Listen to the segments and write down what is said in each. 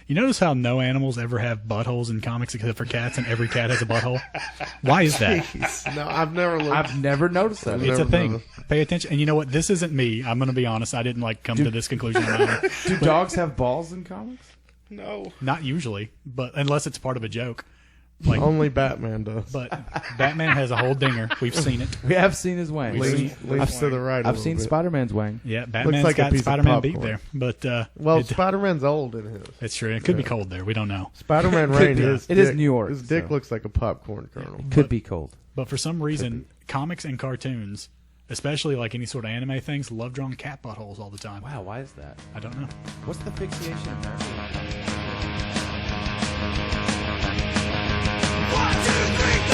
You notice how no animals ever have buttholes in comics except for cats, and every cat has a butthole? Why is that? Jeez. No, I've never noticed that. It's a thing. Pay attention. And you know what? This isn't me. I'm going to be honest. I didn't come to this conclusion on my own. Do dogs have balls in comics? No. Not usually, but unless it's part of a joke. Only Batman does. But Batman has a whole dinger. We've seen it. We have seen his wang. Leads to the right. I've seen Spider-Man's wang. Yeah, Batman's got Spider-Man beat there. But Spider-Man's old in his. It's true. It could be cold there. We don't know. Spider-Man rain is. It is New York. His dick looks like a popcorn kernel. Could be cold. But for some reason, comics and cartoons, especially any sort of anime things, love drawing cat buttholes all the time. Wow, why is that? I don't know. What's the fixation of that? 1, 2, 3, go!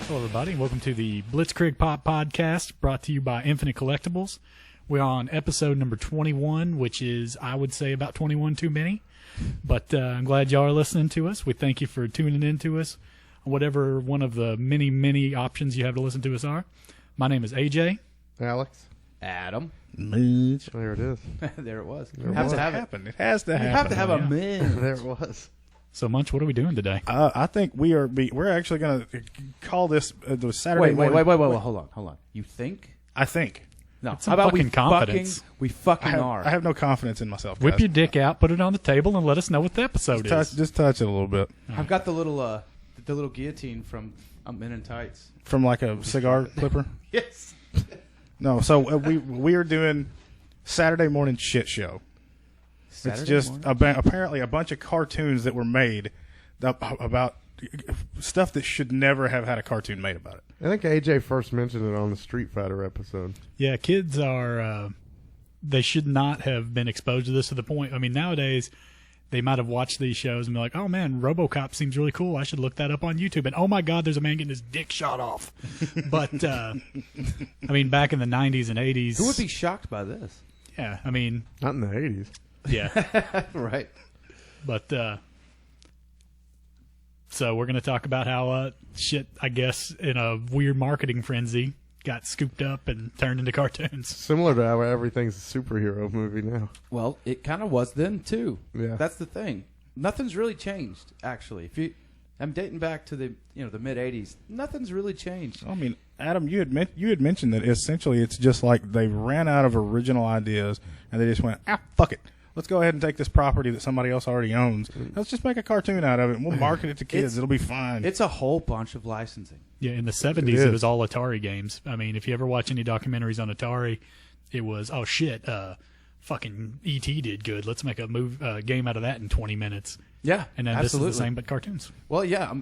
Hello, everybody. Welcome to the Blitzkrieg Pop Podcast, brought to you by Infinite Collectibles. We're on episode number 21, which is, I would say, about 21 too many. But I'm glad y'all are listening to us. We thank you for tuning in to us, whatever one of the many, many options you have to listen to us are. My name is AJ. Alex. Adam. Munch. There it is. There it was. It has to happen. It has to happen. You have to have a man. There it was. So, Munch, what are we doing today? I think we're actually going to call this the Saturday Wait, morning. wait. Hold on. You think? I think. No. How about we confidence? We fucking are. I have no confidence in myself. Whip guys. your dick out, put it on the table, and let us know what the episode is. Just touch it a little bit. I've got the little guillotine from Men in Tights. From like a cigar clipper? Yes. No, so we are doing Saturday morning shit show. It's just apparently a bunch of cartoons that were made about stuff that should never have had a cartoon made about it. I think AJ first mentioned it on the Street Fighter episode. Yeah, kids are, they should not have been exposed to this to the point. I mean, nowadays, they might have watched these shows and be like, oh man, Robocop seems really cool. I should look that up on YouTube. And oh my God, there's a man getting his dick shot off. But, I mean, back in the 90s and 80s. Who would be shocked by this? Yeah, I mean. Not in the 80s. Yeah. Right. But, so we're going to talk about how shit, I guess, in a weird marketing frenzy, got scooped up and turned into cartoons. Similar to how everything's a superhero movie now. Well, it kind of was then too. Yeah. That's the thing. Nothing's really changed, actually. I'm dating back to the mid '80s. Nothing's really changed. I mean, Adam, you had mentioned that essentially it's just like they ran out of original ideas and they just went, fuck it. Let's go ahead and take this property that somebody else already owns. Let's just make a cartoon out of it, and we'll market it to kids. It'll be fine. It's a whole bunch of licensing. Yeah, in the 70s, it was all Atari games. I mean, if you ever watch any documentaries on Atari, it was, oh shit, fucking E.T. did good. Let's make a game out of that in 20 minutes. Yeah, and then absolutely. This is the same, but cartoons. Well, yeah,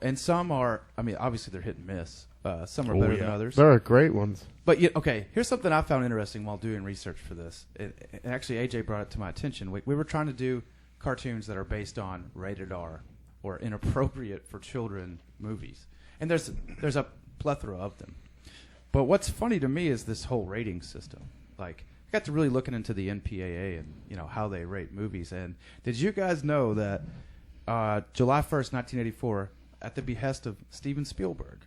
and some are, I mean, obviously they're hit and miss. Some are better than others. There are great ones. But, okay, here's something I found interesting while doing research for this. Actually, AJ brought it to my attention. We were trying to do cartoons that are based on rated R or inappropriate for children movies. And there's a plethora of them. But what's funny to me is this whole rating system. Like, I got to really looking into the NPAA and, how they rate movies. And did you guys know that July 1st, 1984, at the behest of Steven Spielberg,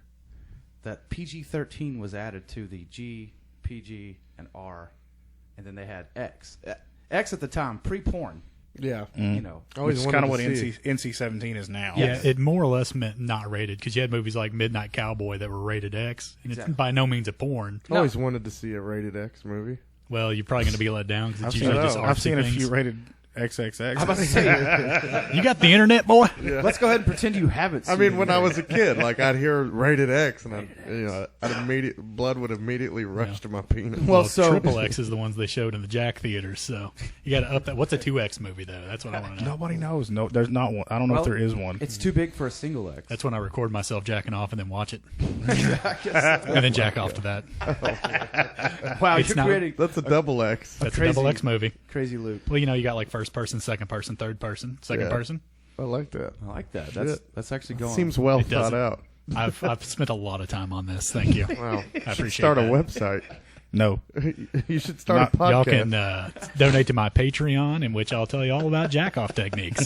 that PG-13 was added to the G, PG, and R, and then they had X. X at the time, pre-porn. Yeah. Which is kind of what NC-17 is now. Yeah, it more or less meant not rated, because you had movies like Midnight Cowboy that were rated X, and it's by no means a porn. I always wanted to see a rated X movie. Well, you're probably going to be let down, because it's I've usually just I've seen things. a few rated XXX. I'm about to say, you got the internet, boy? Yeah. Let's go ahead and pretend you haven't seen I mean, when I was a kid, I'd hear rated X, and blood would immediately rush to my penis. Well, Triple X is the ones they showed in the Jack theaters, so you got to up that. What's a 2X movie, though? That's what I want to know. Nobody knows. No, there's not one. I don't know if there is one. It's too big for a single X. That's when I record myself jacking off and then watch it. And then jack off to that. Wow, It's you're not- creating That's a double X. That's a double X movie. crazy loop. Well, you got like first person, second person, third person, second person. I like that. I like that. That's actually going. Seems well It thought doesn't. out. I've spent a lot of time on this. Thank you. Wow. I appreciate Start that. a website. No. You should start a podcast. Y'all can donate to my Patreon, in which I'll tell you all about jack-off techniques.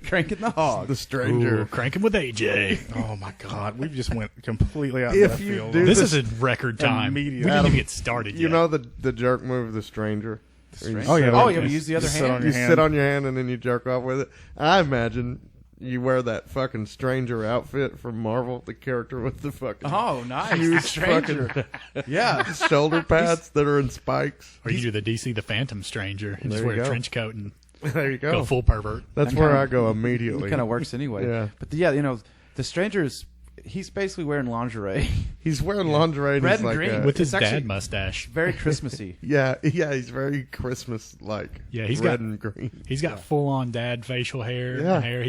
Cranking the hog. The stranger. Ooh, cranking with AJ. Oh my God, we just went completely out If of left you field. do This is a record time. We Immediate. didn't even get started You yet. know the jerk move, the stranger? Oh yeah, Oh, yeah, we use the other sit on hand. your You hand. sit on your hand and then you jerk off with it. I imagine you wear that fucking stranger outfit from Marvel, the character with the fucking Oh, nice. huge Stranger. Yeah. shoulder pads that are in spikes. Or you do the DC the Phantom Stranger and just There wear you a go. trench coat and There you go go. full pervert. That's That where kinda- I go immediately. It kind of works anyway. Yeah. But yeah, you know, the stranger's he's basically wearing lingerie. He's wearing lingerie. And Red he's and like green. With his It's actually- dad mustache. Very Christmassy. yeah, he's very Christmas-like. Yeah, he's red got- and green. He's got full-on dad facial hair. Yeah. And hair.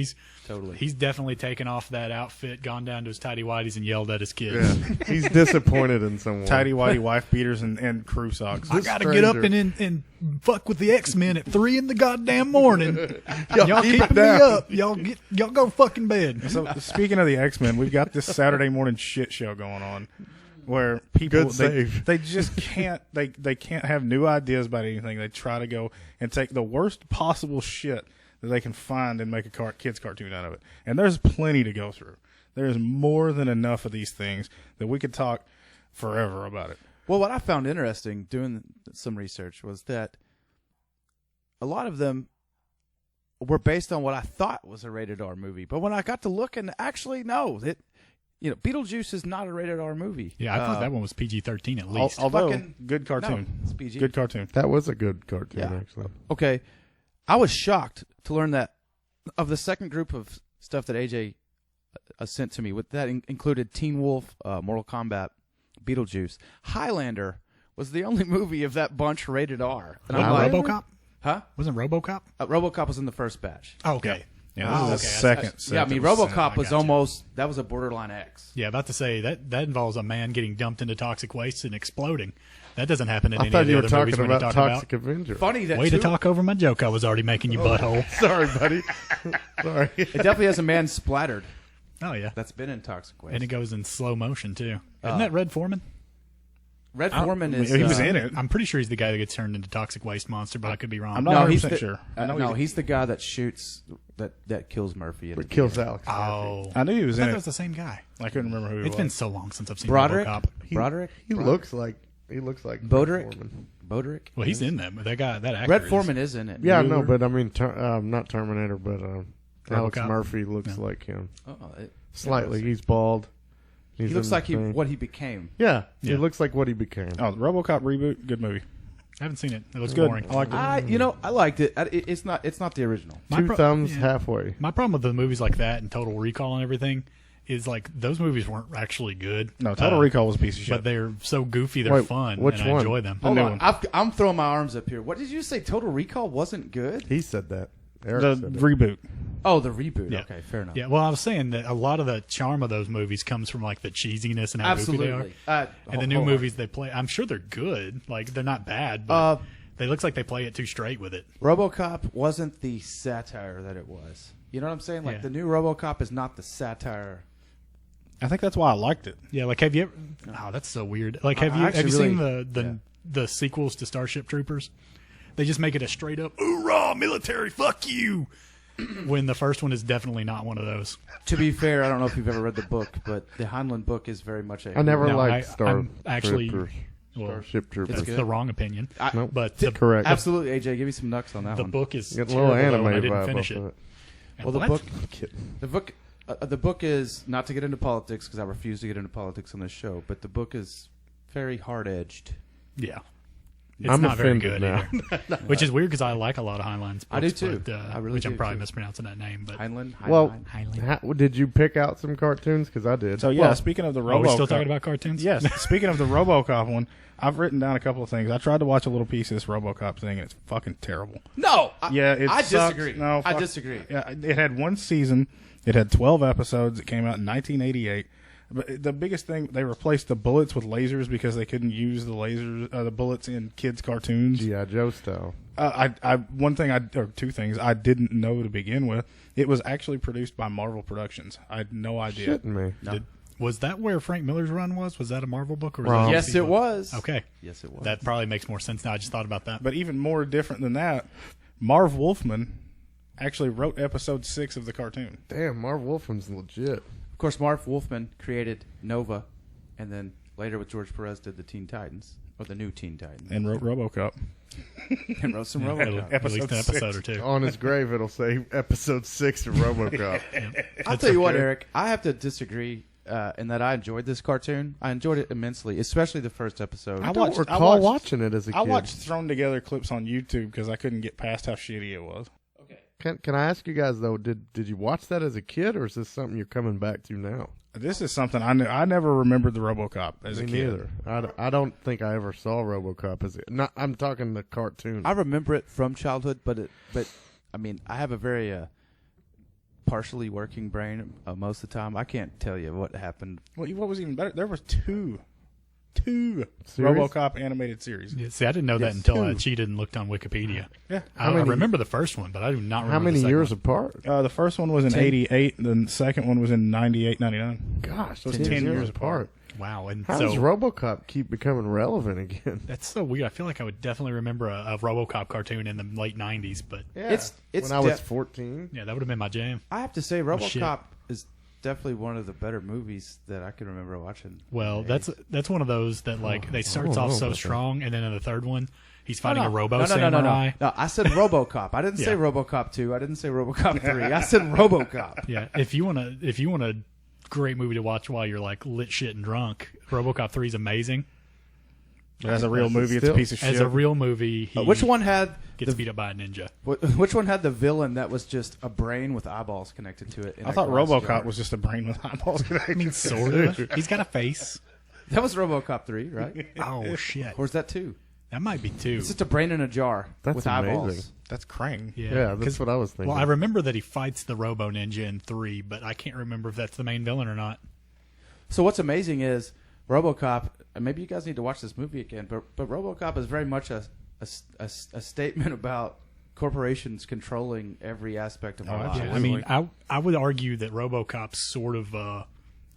Totally. He's definitely taken off that outfit, gone down to his tidy whities, and yelled at his kids. Yeah, he's disappointed in someone. tidy whitey wife beaters and crew socks. I gotta get up stranger. and fuck with the X-Men at 3 in the goddamn morning. Y'all Y'all keep it keeping me down. up. Y'all go fucking bed. So speaking of the X-Men, we've got this Saturday morning shit show going on where people Good save. they just can't they can't have new ideas about anything. They try to go and take the worst possible shit that they can find and make a kids cartoon out of it. And there's plenty to go through. There's more than enough of these things that we could talk forever about it. Well, what I found interesting doing some research was that a lot of them were based on what I thought was a rated R movie. But when I got to look, and actually, no, Beetlejuice is not a rated R movie. Yeah, I thought that one was PG-13 at least. Although fucking- good cartoon, No, it's PG. good cartoon. That was a good cartoon, Yeah. actually. Okay, I was shocked to learn that of the second group of stuff that AJ sent to me, with that included Teen Wolf, Mortal Kombat, Beetlejuice. Highlander was the only movie of that bunch rated R. And I'm like, RoboCop? huh? Wasn't RoboCop? RoboCop was in the first batch. Oh, okay. Yeah, Oh, this is okay. the second. Yeah, I mean, second set. RoboCop I was gotcha. almost that was a borderline X. Yeah, about to say that involves a man getting dumped into toxic waste and exploding. That doesn't happen in I any thought of the you were other movies talking we're about talking Toxic Avenger. Funny that Way to too, talk over my joke I was already making, you butthole. Sorry, buddy. Sorry. it definitely has a man splattered Oh, yeah. that's been in toxic waste. And it goes in slow motion, too. Isn't that Red Foreman? Red Foreman is he was in it. I'm pretty sure he's the guy that gets turned into toxic waste monster, but I could be wrong. I'm not No, he's 100% the, sure. I know no, he's the guy that shoots that kills Murphy. It kills Alex. Oh. I knew he was I thought in that it. was the same guy. I couldn't remember who he It's was. been so long since I've seen Broderick. RoboCop. Broderick. He looks like Boderick? Red Foreman. Boderick. Well, he's in that. That guy, that actor. Red is- Foreman is in it. Yeah, I know, but I mean, not Terminator, but Alex RoboCop? Murphy looks like him. It- Slightly. He's bald. He looks like what he became. Yeah, Yeah. he looks like what he became. Oh, the RoboCop reboot, good movie. I haven't seen it. It looks Good. boring. I liked it. I liked it. It's not the original. My Two pro- thumbs yeah. halfway. My problem with the movies like that and Total Recall and everything is like those movies weren't actually good. No, Total Recall was a piece of shit. But they're so goofy, they're Wait, fun, which and I one? enjoy them. Hold new on, one. I'm throwing my arms up here. What did you say? Total Recall wasn't good? He said that. Eric the said it. reboot. Oh, the reboot. Yeah. Okay, fair enough. Yeah, well, I was saying that a lot of the charm of those movies comes from like the cheesiness and how goofy they are. Absolutely. And the new movies they play, I'm sure they're good. Like they're not bad, but they looks like they play it too straight with it. RoboCop wasn't the satire that it was. You know what I'm saying? Like Yeah. the new RoboCop is not the satire. I think that's why I liked it. Yeah, like have you ever? Oh, that's so weird. Like have I you actually seen really- the sequels to Starship Troopers? They just make it a straight up hoorah military fuck you. When the first one is definitely not one of those. To be fair, I don't know if you've ever read the book, but the Heinlein book is very much a. I never No, liked I'm actually- Troopers. Well, Starship Troopers. that's good. the wrong opinion. Nope. But the, Correct. Absolutely, AJ, give me some nucks on that the one. book is Get a little terrible, though, and anime I didn't vibe finish off it. of it. Well, the What? book, Kidding. the book is not to get into politics because I refuse to get into politics on this show. But the book is very hard edged. Yeah. It's I'm not very offended good now. either. Which is weird because I like a lot of Heinlein's books. I do too. But, I really which do I'm probably too. mispronouncing that name. But Heinlein. Well, Heinlein. did you pick out some cartoons? Because I did. So yeah, speaking of the RoboCop, Are we still talking about cartoons? Yes. Speaking of the RoboCop one, I've written down a couple of things. I tried to watch a little piece of this RoboCop thing, and it's fucking terrible. No. Yeah, it I sucks. disagree. No, I fuck. disagree. Yeah, it had one season. It had 12 episodes. It came out in 1988. But the biggest thing, they replaced the bullets with lasers because they couldn't use the bullets in kids' cartoons. G.I. Joe style. Two things I didn't know to begin with. It was actually produced by Marvel Productions. I had no idea. Shitting me. No. Was that where Frank Miller's run was? Was that a Marvel book? Or was Wrong. that a Yes, DC it book? was. Okay. Yes, it was. That probably makes more sense now. I just thought about that. But even more different than that, Marv Wolfman actually wrote episode 6 of the cartoon. Damn, Marv Wolfman's legit. Of course, Marv Wolfman created Nova, and then later with George Perez did the Teen Titans, or the new Teen Titans. And wrote RoboCop. And wrote some At RoboCop. least an episode or two. On his grave, it'll say episode 6 of RoboCop. I'll tell you what, okay. Eric, I have to disagree in that I enjoyed this cartoon. I enjoyed it immensely, especially the first episode. I don't recall watching it as a kid. I watched thrown together clips on YouTube because I couldn't get past how shitty it was. Can I ask you guys though? Did you watch that as a kid, or is this something you're coming back to now? This is something I knew. I never remembered the RoboCop as a Me kid. neither. I don't think I ever saw RoboCop as I'm talking the cartoon. I remember it from childhood, but I mean, I have a very partially working brain most of the time. I can't tell you what happened. Well, what was even better? There was two Series? RoboCop animated series. Yeah, see, I didn't know that Yes, until I two. cheated and looked on Wikipedia. Yeah. I remember the first one, but I do not remember How many the second years one. apart? The first one was in 88. The second one was in 98, 99. Gosh, So it's 10 years apart. Wow. And How so does RoboCop keep becoming relevant again? that's so weird. I feel like I would definitely remember a RoboCop cartoon in the late 90s, but It's when I was 14. yeah, that would have been my jam. I have to say, shit. RoboCop is definitely one of the better movies that I can remember watching. Well, that's one of those that like they starts don't off know so about that. strong, and then in the third one, he's fighting no. a robo no, samurai. No, I said RoboCop. I didn't say Yeah. RoboCop 2. I didn't say RoboCop 3. I said RoboCop. Yeah, if you want a great movie to watch while you're like lit shit and drunk, RoboCop 3 is amazing. As a real movie, it's a Still- piece of shit. As a real movie, he Which one had gets beat up by a ninja. Which one had the villain that was just a brain with eyeballs connected to it? In I a thought glass RoboCop jar? was just a brain with eyeballs. I mean, sort of. He's got a face. That was RoboCop 3, right? Oh shit, Or is that 2? that might be 2. It's just a brain in a jar That's with eyeballs. amazing. That's Krang. Yeah, that's 'cause- what I was thinking. Well, I remember that he fights the Robo Ninja in 3, but I can't remember if that's the main villain or not. So what's amazing is RoboCop. And maybe you guys need to watch this movie again. But RoboCop is very much a statement about corporations controlling every aspect of our lives. Yeah, I mean, I would argue that RoboCop's sort of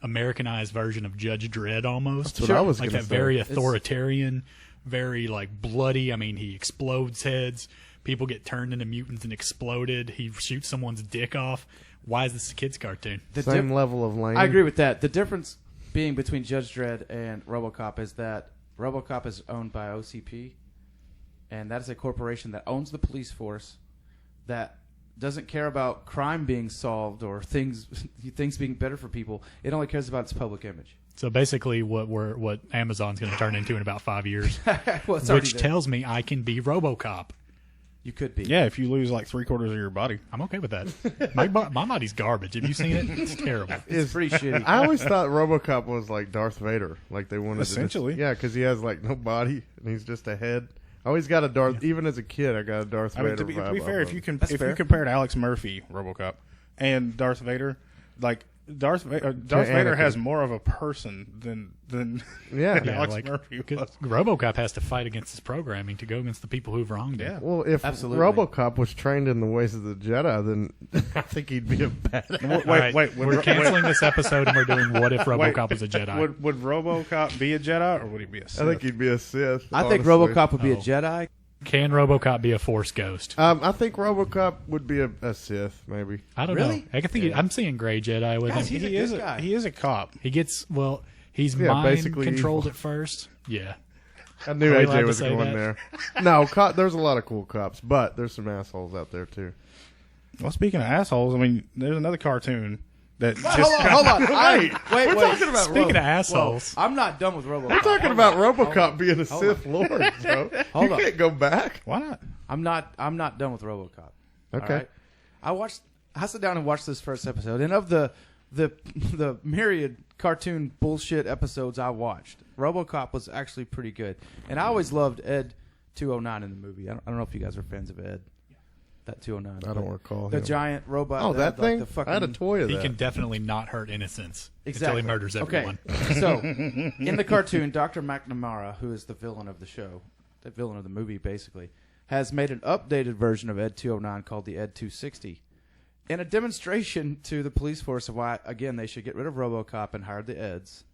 Americanized version of Judge Dredd almost. That's what I was like gonna that say. very authoritarian, very like bloody. I mean, he explodes heads. People get turned into mutants and exploded. He shoots someone's dick off. Why is this a kid's cartoon? Same level of lane. I agree with that. The difference being between Judge Dredd and RoboCop is that RoboCop is owned by OCP, and that is a corporation that owns the police force, that doesn't care about crime being solved or things being better for people. It only cares about its public image. So basically, what Amazon's going to turn into in about 5 years, Well, it's already which there. tells me I can be RoboCop. You could be. Yeah, if you lose like 3/4 of your body. I'm okay with that. My body's garbage. Have you seen it? It's terrible. It's pretty shitty. I always thought RoboCop was like Darth Vader. Like they wanted Essentially. to because he has like no body and he's just a head. I always got a Darth. Even as a kid, I got a Darth I Vader. mean, to be vibe fair, off if you of can, That's if fair. you compared Alex Murphy, RoboCop, and Darth Vader, like Darth Vader Anakin. has more of a person than it. Yeah. Yeah, Alex like, Murphy 'cause was. RoboCop has to fight against his programming to go against the people who've wronged him. Yeah. Well, if Absolutely. RoboCop was trained in the ways of the Jedi, then I think he'd be a badass. All right, we're canceling this episode and we're doing What If RoboCop was a Jedi? Would RoboCop be a Jedi or would he be a Sith? I think he'd be a Sith. I think honestly. RoboCop would be a Oh. Jedi. Can RoboCop be a Force ghost? I think RoboCop would be a Sith, maybe. I don't Really? know. I can think I'm seeing Gray Jedi with Guys, him. he's a he is good guy. he is a cop. He gets he's Yeah, mind basically controlled evil. at first. Yeah. I knew Are we allowed AJ to was say going that? there. No, there's a lot of cool cops, but there's some assholes out there too. Well, speaking of assholes, I mean, there's another cartoon that just Hold on. Wait. We're talking about Speaking of assholes, I'm not done with RoboCop. We're talking about RoboCop being a Sith Lord, bro. Hold You on. can't go back. why not? I'm not done with RoboCop. Okay. All right? I sat down and watched this first episode, and of the myriad cartoon bullshit episodes I watched, RoboCop was actually pretty good. And I always loved Ed 209 in the movie. I don't know if you guys are fans of Ed. That 209. I don't recall The him. giant robot. Oh, that had, like, thing? the fucking, I had a toy of he that. can definitely not hurt innocents Exactly. until he murders everyone. Okay, so in the cartoon, Dr. McNamara, who is the villain of the show, the villain of the movie, basically, has made an updated version of Ed 209 called the Ed 260. in a demonstration to the police force of why, again, they should get rid of Robocop and hire the Eds,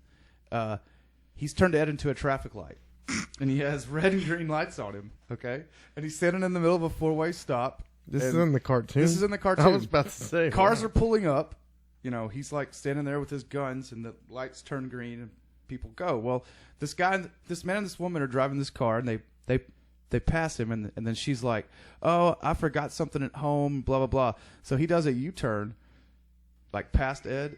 he's turned Ed into a traffic light. And he has red and green lights on him, okay? And he's standing in the middle of a four-way stop. This is in the cartoon? This is in the cartoon. I was about to say. Cars are pulling up. You know, he's like standing there with his guns, and the lights turn green, and people go. Well, this man and this woman are driving this car, and they pass him, and then she's like, "Oh, I forgot something at home." Blah blah blah. So he does a U-turn, like past Ed,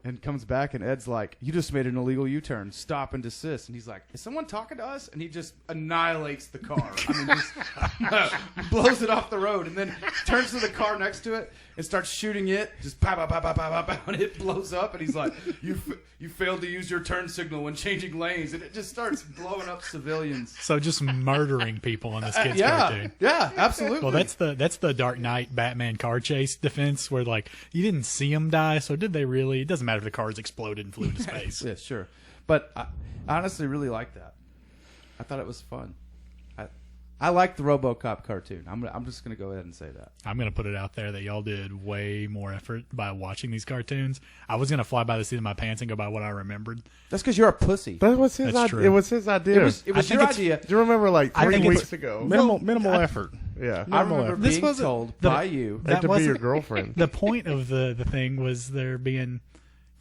and comes back, and Ed's like, "You just made an illegal U-turn. Stop and desist." And he's like, "Is someone talking to us?" And he just annihilates the car. I mean, just blows it off the road, and then turns to the car next to it and starts shooting it. Just pow, pow, pow, pow, pow, pow, pow, and it blows up. And he's like, "You failed to use your turn signal when changing lanes," and it just starts blowing up civilians. So just murdering people on this kid's cartoon. Yeah, absolutely. Well, that's the Dark Knight Batman car chase defense, where like you didn't see him die, so did they really? It doesn't matter if the cars exploded and flew into space. Yeah, sure. But I honestly really like that. I thought it was fun. I like the RoboCop cartoon. I'm just gonna go ahead and say that. I'm gonna put it out there that y'all did way more effort by watching these cartoons. I was gonna fly by the seat of my pants and go by what I remembered. That's because you're a pussy. That was his That's idea. true. It was his idea. It was your idea. Do you remember like I 3 think weeks ago? Minimal effort. Yeah. I remember This being wasn't told the- by you. Had to be your wasn't- girlfriend. The point of the thing was there being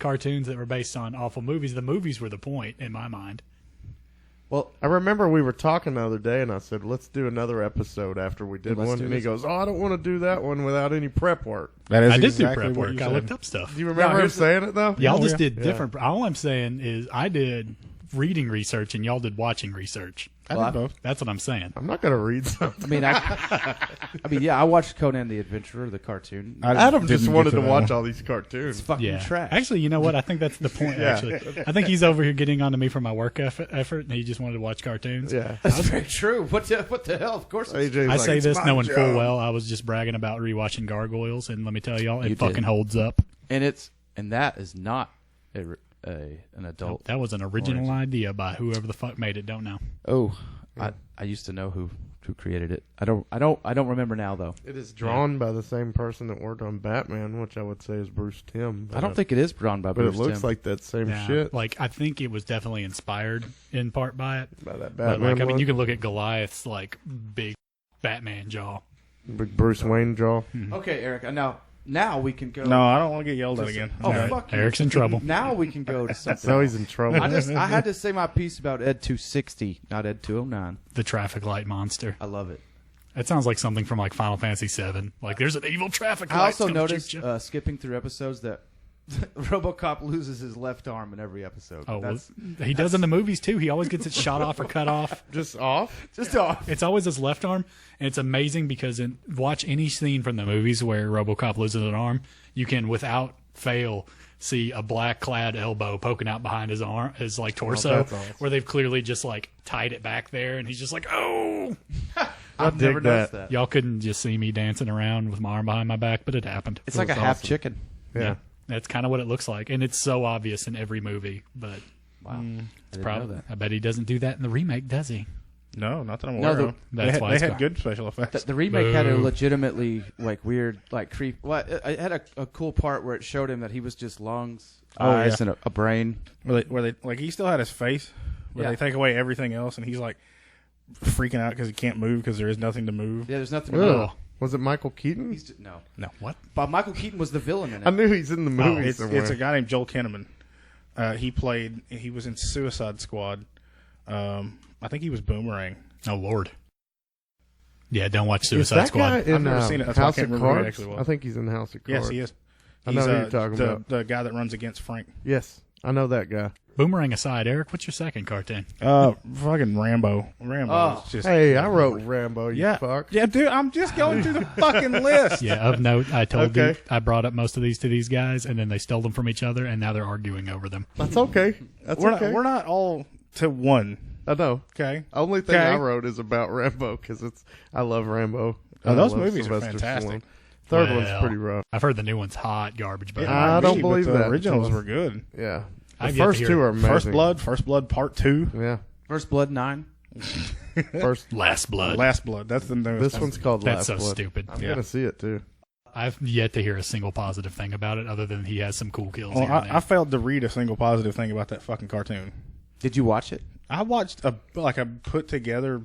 cartoons that were based on awful movies. The movies were the point in my mind. Well, I remember we were talking the other day, and I said, "Let's do another episode after we did Let's one." do And he this. goes, "Oh, I don't want to do that one without any prep work." That is I did exactly do prep what work. you I said. looked up stuff. Do you remember him here's the- saying it though? Y'all Oh, just yeah. did different. All I'm saying is I did reading research and y'all did watching research. I Well, did both. That's what I'm saying. I'm not gonna read something. I mean, yeah, I watched Conan the Adventurer, the cartoon. Adam just didn't wanted get to that watch one. all these cartoons. It's fucking Yeah. trash. Actually, you know what? I think that's the point, Yeah. actually. I think he's over here getting onto me for my work effort, and he just wanted to watch cartoons. Yeah. that's very true. What the hell? Of course. It's AJ's I like, say "It's this my knowing full job." well I was just bragging about rewatching Gargoyles, and let me tell y'all, it You fucking did. holds up. and that is not an adult. That was an original idea by whoever the fuck made it. Don't know. Oh, I used to know who created it. I don't remember now though. It is drawn by the same person that worked on Batman, which I would say is Bruce Timm. I don't think it is drawn by but Bruce it looks Timm. like that same Yeah, shit like I think it was definitely inspired in part by it. by that But Batman. like, I mean, look. you can look at Goliath's like big Batman jaw. Big Bruce Wayne jaw. Okay, Eric. Now we can go. No, I don't want to get yelled at again. Oh, All right. fuck you. Eric's in trouble. Now we can go to something. So else. he's in trouble. I had to say my piece about Ed 260, not Ed 209. The traffic light monster. I love it. That sounds like something from like Final Fantasy VII. Like there's an evil traffic light. I also that's gonna noticed shoot you. skipping through episodes that RoboCop loses his left arm in every episode. Oh, well, That's he does in the movies too. He always gets it shot off or cut off. Just off. just off. It's always his left arm, and it's amazing because watch any scene from the movies where RoboCop loses an arm, you can without fail see a black clad elbow poking out behind his arm, his like torso, that's awesome. where they've clearly just like tied it back there, and he's just like, oh. I've dig never noticed that. that. Y'all couldn't just see me dancing around with my arm behind my back, but it happened. It's like a That's half awesome. chicken. Yeah. That's kind of what it looks like, and it's so obvious in every movie. But Wow. I didn't know probably, that. I bet he doesn't do that in the remake, does he? No, not that I'm No, aware of. that's why They it's had got- good special effects. The remake had a Boo. legitimately like weird like creep. Well, it had a cool part where it showed him that he was just lungs, Oh, eyes, yeah. and a brain. Where they like he still had his face, where Yeah. they take away everything else, and he's like freaking out because he can't move because there is nothing to move. Yeah, there's nothing. Ugh. About it. Was it Michael Keaton? He's just, no. No, What? But Michael Keaton was the villain in I it. knew he's in the movie somewhere. it's a guy named Joel Kinnaman. He was in Suicide Squad. I think he was Boomerang. Oh Lord. Yeah, don't watch Is Suicide that Squad. guy in I've never seen it. That's why I House can't of remember who he Cards? actually was. I think he's in House of Cards. Yes, he is. I know who you're talking about. The guy that runs against Frank. Yes, I know that guy. Boomerang aside, Eric, what's your second cartoon? Fucking Rambo. Rambo Oh. is just Hey, I wrote Rambo. You yeah, fuck. yeah, dude. I'm just going through the fucking list. Yeah, of note, I told you Okay. I brought up most of these to these guys, and then they stole them from each other, and now they're arguing over them. That's okay. That's We're okay. not, we're not all to one. I know. Okay. Only thing Okay. I wrote is about Rambo because I love Rambo. Oh, I those love movies are Sylvester fantastic. Stallone. Third Well, one's pretty rough. I've heard the new one's hot garbage, but I don't believe the that. originals were good. Yeah. The I've yet to first hear two it. are amazing. First Blood Part 2. Yeah. First Blood 9. First. Last Blood. Last Blood. That's the newest This one. one's called That's Last so Blood. stupid. I'm Yeah. gonna see it too. I've yet to hear a single positive thing about it, other than he has some cool kills. Well, here and there. I failed to read a single positive thing about that fucking cartoon. Did you watch it? I watched a put together.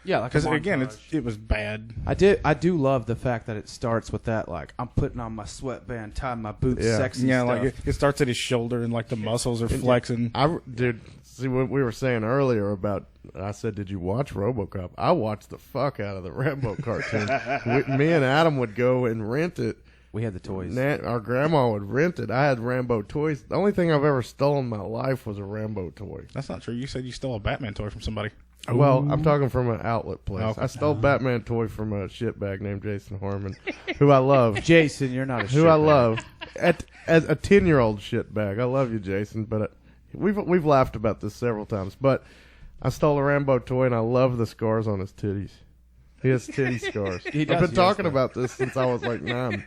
Yeah, like because again, it was bad. I do love the fact that it starts with that, like, I'm putting on my sweatband, tying my boots, sexy Yeah, stuff. like it starts at his shoulder and like the muscles are flexing. Dude, see what we were saying earlier about, I said, did you watch Robocop? I watched the fuck out of the Rambo cartoon. Me and Adam would go and rent it. We had the toys. Our grandma would rent it. I had Rambo toys. The only thing I've ever stolen in my life was a Rambo toy. That's not true. You said you stole a Batman toy from somebody. Well, I'm talking from an outlet place. Okay. I stole Batman toy from a shitbag named Jason Harmon, who I love. Jason, you're not a Who I shitbag. love. As a 10-year-old shitbag. I love you, Jason, but we've laughed about this several times. But I stole a Rambo toy, and I love the scars on his titties. He has titty scars. He does, I've been he talking does. about this since I was like 9.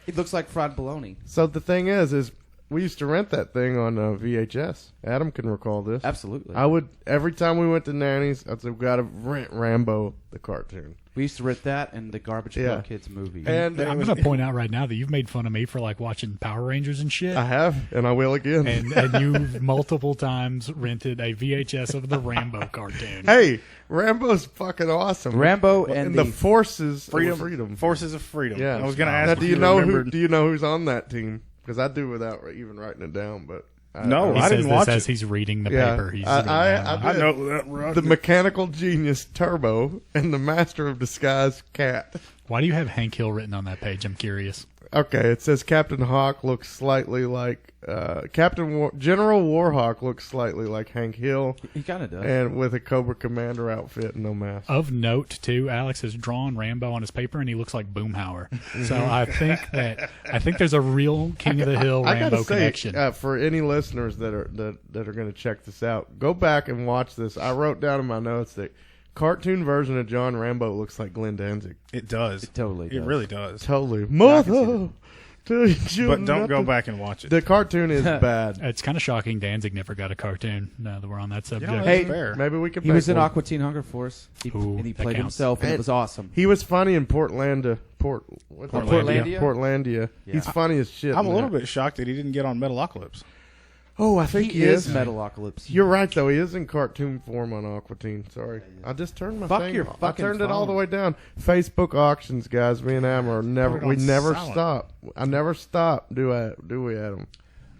It looks like fried bologna. So the thing is we used to rent that thing on VHS. Adam can recall this. Absolutely. I would, every time we went to Nanny's, I'd say, we got to rent Rambo, the cartoon. We used to rent that and the Garbage Pail Kids movie. And I'm going to point out right now that you've made fun of me for like watching Power Rangers and shit. I have, and I will again. And you've multiple times rented a VHS of the Rambo cartoon. Hey, Rambo's fucking awesome. Rambo and the the Forces Freedom. of Freedom. Forces of Freedom. Yeah. I was going to Now, ask. do if you know remembered. do you know who's on that team? Because I do without even writing it down. But No, He I says didn't this watch as it. he's reading the Yeah. paper. He's I I know that. the mechanical genius Turbo and the master of disguise Cat. Why do you have Hank Hill written on that page? I'm curious. Okay, it says Captain Hawk looks slightly like General Warhawk looks slightly like Hank Hill, he kind of does. and with a Cobra Commander outfit and no mask. Of note, too, Alex has drawn Rambo on his paper, and he looks like Boomhauer. So I think there's a real King of the Hill I Rambo gotta say, connection. for any listeners that are going to check this out, go back and watch this. I wrote down in my notes that cartoon version of John Rambo looks like Glenn Danzig. It does. It totally It does. really does. Totally, I can see mother. But don't go back and watch it. The cartoon is bad. It's kind of shocking Danzig never got a cartoon. Now that we're on that subject, know, Hey, that's fair. Maybe we could. He was make in one. Aqua Teen Hunger Force, Ooh, and he that played counts. himself, and it And was awesome. He was funny in Portlandia. Portlandia? Portlandia. Yeah. He's funny as shit. I'm a in little that. bit shocked that he didn't get on Metalocalypse. Oh, I think he is Metalocalypse. You're right, though. He is in cartoon form on Aqua Teen. Sorry, I just turned my Fuck thing. your off. I fucking turned it all the phone. way down. Facebook auctions, guys. Me and Adam are never. Put it We on never silent. stop. I never stop. Do we, Adam?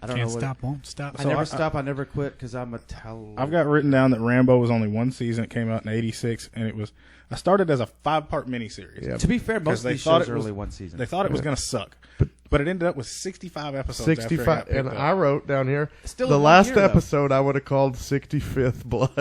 I don't can't know what, stop, won't stop. I So never I- stop. I never quit because I'm a tell. I've got written down that Rambo was only one season. It came out in '86, and it was. I started as a 5-part miniseries. Yeah. To be fair, most Because of they these thought shows it are was- only one season. They thought it was going to suck, but it ended up with 65 episodes. After it 65, got picked and up. I wrote down here Still the in 1 last year, though. episode I would have called 65th Blood.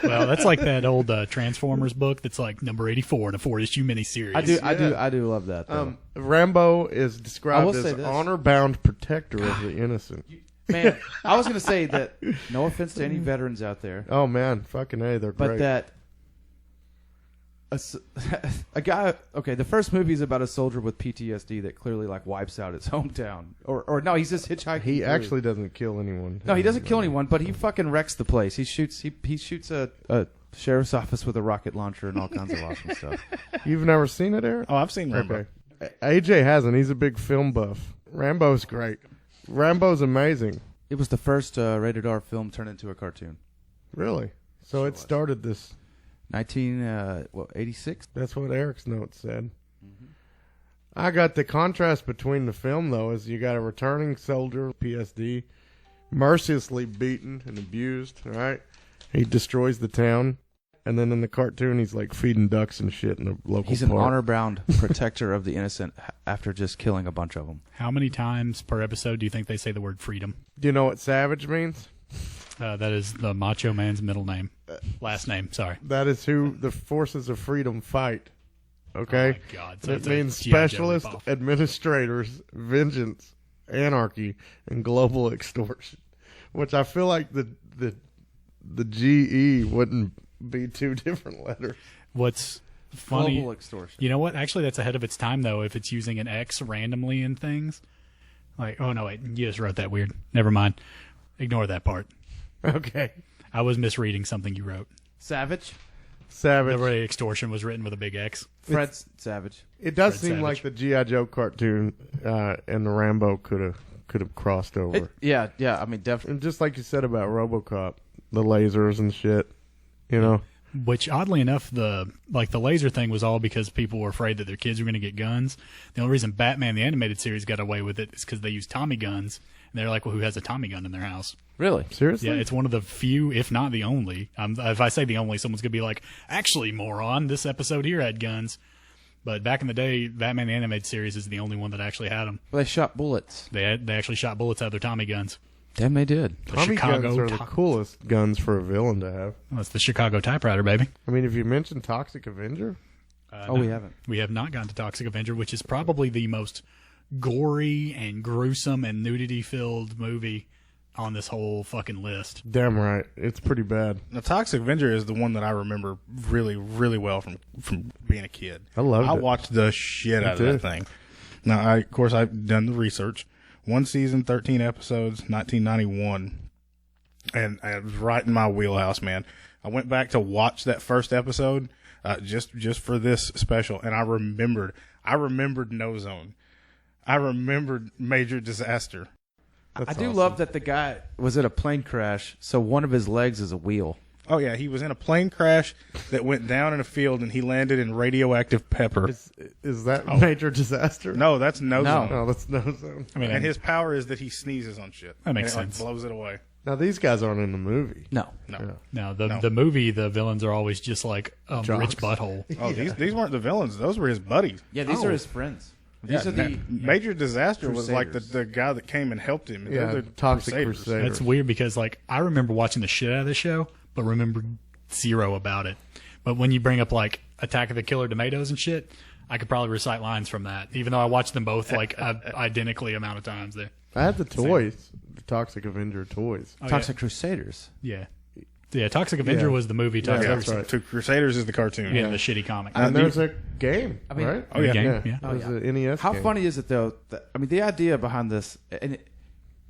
Well, that's like that old Transformers book that's like number 84 in a 4-issue miniseries. I do love that. Though. Rambo is I described will as say this. honor-bound protector of the innocent. Man, I was going to say that. No offense to any veterans out there, Oh man, fucking A, they're but great. that a guy. Okay, the first movie is about a soldier with PTSD that clearly like wipes out his hometown, or no, he's just hitchhiking. He through. actually doesn't kill anyone. No, he doesn't kill anyone, but he fucking wrecks the place. He shoots a sheriff's office with a rocket launcher and all kinds of awesome stuff. You've never seen it, Eric? Oh, I've seen Rambo. Okay. AJ hasn't. He's a big film buff. Rambo's great. Rambo's amazing. It was the first rated R film turned into a cartoon. Really. So it started this. 86? That's what Eric's note said. I got the contrast between the film, though, is you got a returning soldier, PSD, mercilessly beaten and abused, right? He destroys the town. And then in the cartoon, he's like feeding ducks and shit in the local He's an park. honor-bound protector of the innocent after just killing a bunch of them. How many times per episode do you think they say the word freedom? Do you know what savage means? That is the Macho Man's middle name. Last name, sorry. That is who the forces of freedom fight. Okay? Oh my God. So It it's a means G.I. Joe specialist ripoff. administrators, vengeance, anarchy, and global extortion. Which I feel like the GE wouldn't be two different letters. What's funny, Global extortion. you know what? Actually, that's ahead of its time, though, if it's using an X randomly in things. Like, oh, no, wait, you just wrote that weird. Never mind. Ignore that part. Okay. I was misreading something you wrote. Savage? Savage. The way extortion was written with a big X. Fred Savage. It does Fred seem Savage. like the G.I. Joe cartoon and the Rambo could have crossed over. Yeah. I mean, definitely. And just like you said about RoboCop, the lasers and shit, you know. Which, oddly enough, the laser thing was all because people were afraid that their kids were going to get guns. The only reason Batman the Animated Series got away with it is because they used Tommy guns, and they're like, well, who has a Tommy gun in their house? Really? Seriously? Yeah, it's one of the few, if not the only. If I say the only, someone's going to be like, actually, moron, this episode here had guns. But back in the day, Batman the Animated Series is the only one that actually had them. Well, they shot bullets. They actually shot bullets out of their Tommy guns. Damn, they did. The Tommy Chicago guns are the coolest guns for a villain to have. That's the Chicago typewriter, baby. I mean, if you mentioned Toxic Avenger, We haven't. We have not gone to Toxic Avenger, which is probably the most gory and gruesome and nudity-filled movie on this whole fucking list. damn right, it's pretty bad. The Toxic Avenger is the one that I remember really, really well from being a kid. I loved it. watched the shit out of too. that thing. Now, of course, I've done the research. 1 season, 13 episodes, 1991. And it was right in my wheelhouse, man. I went back to watch that first episode just for this special, and I remembered No Zone. I remembered Major Disaster. I do love that the guy was in a plane crash, so one of his legs is a wheel. Oh, yeah, he was in a plane crash that went down in a field, and he landed in radioactive pepper. Is that Major Disaster? No, that's No Zone. No, that's no zone. I mean, And his power is that he sneezes on shit. That makes and it, sense. Like, blows it away. Now, these guys aren't in the movie. No. No. no, the movie, the villains are always just like a rich butthole. Oh, these weren't the villains. Those were his buddies. Yeah, these are his friends. These are the Major Disaster was like Crusaders. the guy that came and helped him. Yeah, They're the Toxic Crusaders. Crusaders. That's weird because, like, I remember watching the shit out of the show, but remember zero about it. But when you bring up, like, Attack of the Killer Tomatoes and shit, I could probably recite lines from that, even though I watched them both, like, identically amount of times there. I had the toys, the Toxic Avenger toys. Oh, Toxic Crusaders. Yeah. Yeah, Toxic Avenger Yeah. was the movie. Toxic that's right. To Crusaders is the cartoon. Yeah, the shitty comic. And there's a game, mean- right? Oh, yeah. Game, yeah. There's an NES How game. funny is it, though? I mean, the idea behind this, and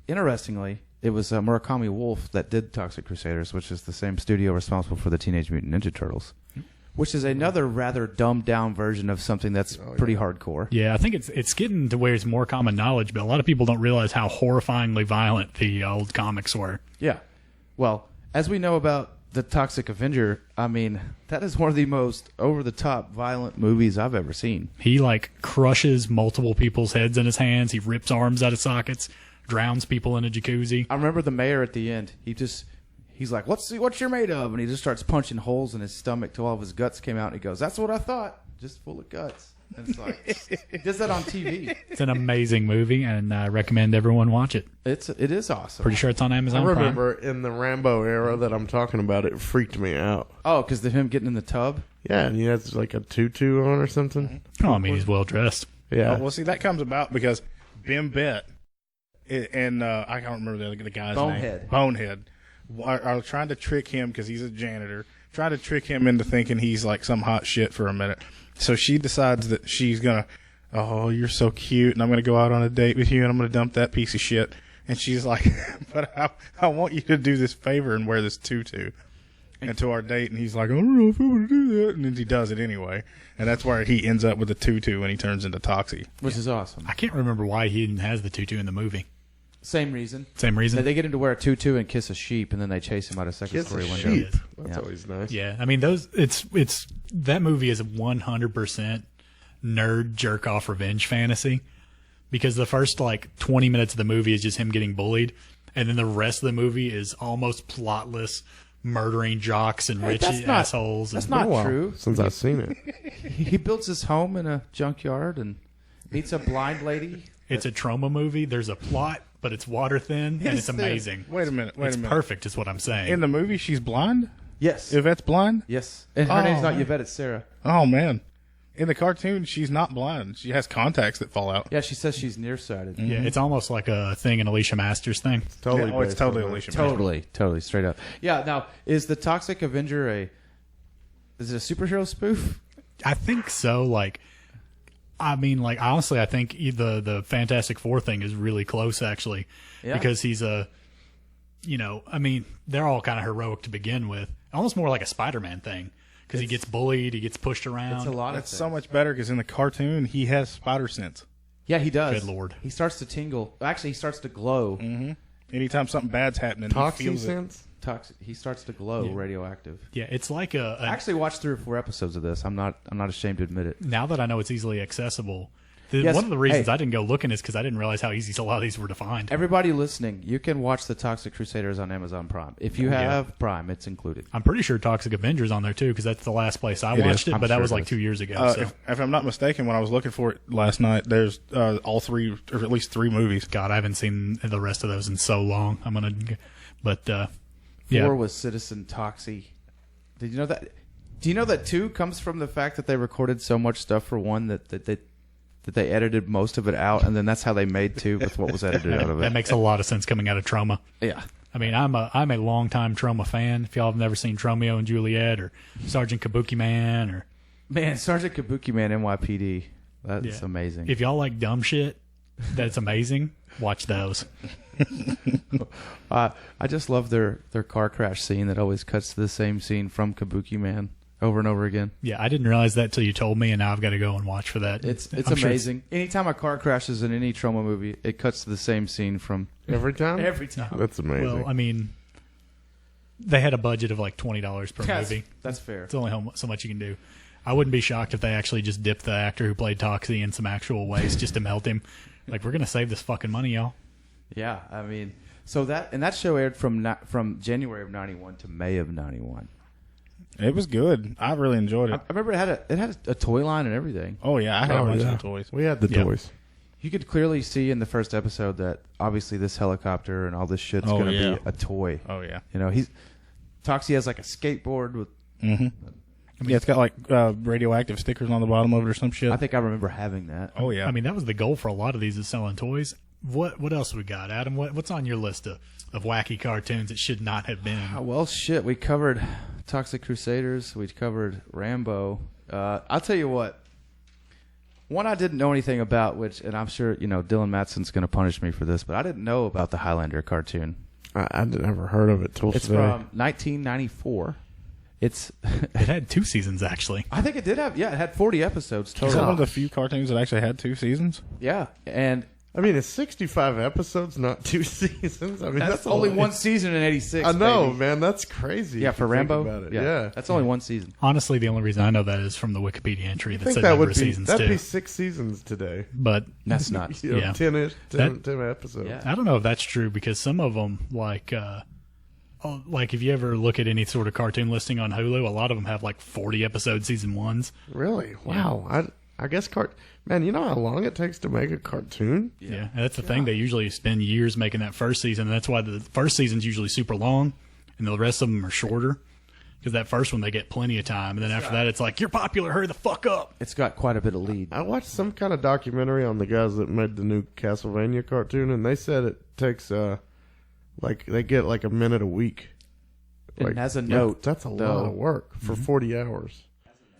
interestingly, it was Murakami Wolf that did Toxic Crusaders, which is the same studio responsible for the Teenage Mutant Ninja Turtles, which is another rather dumbed-down version of something that's pretty hardcore. Yeah, I think it's getting to where it's more common knowledge, but a lot of people don't realize how horrifyingly violent the old comics were. Yeah. Well, as we know about the Toxic Avenger, I mean, that is one of the most over-the-top violent movies I've ever seen. He, like, crushes multiple people's heads in his hands. He rips arms out of sockets, drowns people in a jacuzzi. I remember the mayor at the end. He's like, "Let's see what you're made of," and he just starts punching holes in his stomach till all of his guts came out. And he goes, "That's what I thought, just full of guts." And it's like, he does that on TV. It's an amazing movie, and I recommend everyone watch it. It is awesome. Pretty sure it's on I Amazon Prime. remember in the Rambo era that I'm talking about, it freaked me out. Oh, because him getting in the tub. Yeah, and he has like a tutu on or something. Oh, I mean, he's well dressed. Yeah. Well, see, that comes about because Bim Bett and I can't remember the guy's name. Bonehead. Are trying to trick him because he's a janitor. Trying to trick him into thinking he's like some hot shit for a minute. So she decides that she's gonna, oh, you're so cute, and I'm gonna go out on a date with you, and I'm gonna dump that piece of shit. And she's like, but I want you to do this favor and wear this tutu into our date. And he's like, I don't know if I want to do that. And then he does it anyway. And that's where he ends up with the tutu when he turns into Toxie. Which is awesome. I can't remember why he didn't has the tutu in the movie. Same reason. Same reason? They get him to wear a tutu and kiss a sheep, and then they chase him out of second Kiss story a window. sheep. That's Yeah. always nice. Yeah, I mean it's that movie is 100% nerd jerk off revenge fantasy because the first like 20 minutes of the movie is just him getting bullied, and then the rest of the movie is almost plotless murdering jocks and rich that's not- assholes. That's and, not Been a while true. since I've seen it. He builds his home in a junkyard and meets a blind lady. it's a Troma movie. There's a plot, but it's water thin and it's amazing. Wait a minute. It's perfect, is what I'm saying. In the movie, she's blind? Yes. Yvette's blind? Yes. And her name's not man. Yvette, it's Sarah. Oh, man. In the cartoon, she's not blind. She has contacts that fall out. Yeah, she says she's nearsighted. Yeah, it's almost like a thing in Alicia Masters thing. Totally. Yeah, oh, it's based totally on that. Alicia. Totally, straight up. Yeah, now, is the Toxic Avenger is it a superhero spoof? I think so. Like, I mean, like honestly, I think the Fantastic Four thing is really close actually, Yeah. because he's I mean, they're all kind of heroic to begin with, almost more like a Spider-Man thing, because he gets bullied, he gets pushed around. It's a lot That's of so much better because in the cartoon he has spider sense. Yeah, he does. Good Lord. He starts to tingle. Actually, he starts to glow. Mm-hmm. Anytime something bad's happening, he Toxin feels it. sense? Toxic. He starts to glow, radioactive. Yeah, it's like I actually watched 3 or 4 episodes of this. I'm not ashamed to admit it. now that I know it's easily accessible. Yes, One of the reasons hey. I didn't go looking is because I didn't realize how easy a lot of these were to find. Everybody listening, you can watch the Toxic Crusaders on Amazon Prime. If you have Prime, it's included. I'm pretty sure Toxic Avenger's on there too, because that's the last place I watched it. I'm But that sure was it like is. 2 years ago. So. If I'm not mistaken, when I was looking for it last night, there's all 3, or at least 3 movies. God, I haven't seen the rest of those in so long. But 4 yeah, was Citizen Toxie. Did you know that? Do you know that 2 comes from the fact that they recorded so much stuff for 1 that they edited most of it out, and then that's how they made 2 with what was edited out of it. that makes a lot of sense coming out of Troma. Yeah. I mean, I'm a longtime Troma fan. If y'all have never seen Tromeo and Juliet or Sergeant Kabuki Man or Man, Sergeant Kabuki Man NYPD. That's amazing. if y'all like dumb shit, that's amazing. Watch those. I just love their car crash scene that always cuts to the same scene from Kabuki Man over and over again. Yeah, I didn't realize that till you told me, and now I've got to go and watch for that. It's I'm sure amazing. Anytime a car crashes in any Troma movie, it cuts to the same scene from Every time? every time. That's amazing. Well, I mean, they had a budget of like $20 per movie. That's fair. It's only so much you can do. I wouldn't be shocked if they actually just dipped the actor who played Toxie in some actual waste just to melt him. Like, we're gonna save this fucking money, y'all. Yeah, I mean, so that show aired from January of '91 to May of '91. It was good. I really enjoyed I it. remember it had a toy line and everything. Oh yeah, I had a bunch of toys. We had the Yeah. toys. You could clearly see in the first episode that obviously this helicopter and all this shit's going to yeah. be a toy. Oh yeah. You know, Toxie has like a skateboard with. Mm-hmm. Yeah, it's got like radioactive stickers on the bottom of it or some shit. I think I remember having that. Oh yeah. I mean, that was the goal for a lot of these is selling toys. What else we got, Adam? What's on your list of wacky cartoons that should not have been? Well, shit, we covered Toxic Crusaders. We covered Rambo. I'll tell you what. One I didn't know anything about, and I'm sure Dylan Matson's going to punish me for this, but I didn't know about the Highlander cartoon. I'd never heard of it till It's today. from 1994. It had 2 seasons actually. I think it did have. Yeah, it had 40 episodes Is that total. one of the few cartoons that actually had 2 seasons? Yeah, and I mean, it's 65 episodes, not 2 seasons. I mean, that's a only lot. one season in '86. I know, baby. man. That's crazy. Yeah, if for you think Rambo. about it. Yeah. That's only one season. Honestly, the only reason I know that is from the Wikipedia entry I that think said that number would of be seasons that'd too. be 6 seasons today. But That's nuts. You know, Yeah. 10 That- 10 episodes. Yeah. I don't know if that's true because some of them, like if you ever look at any sort of cartoon listing on Hulu, a lot of them have like 40 episode season 1s. Really? Wow. I guess man, you know how long it takes to make a cartoon? Yeah, and that's the thing. They usually spend years making that first season, and that's why the first season's usually super long, and the rest of them are shorter. Because that first one, they get plenty of time, and then after that, it's like, you're popular, hurry the fuck up. It's got quite a bit of lead. I watched some kind of documentary on the guys that made the new Castlevania cartoon, and they said it takes like they get like a minute a week. And as a note, that's a lot though, of work for 40 hours.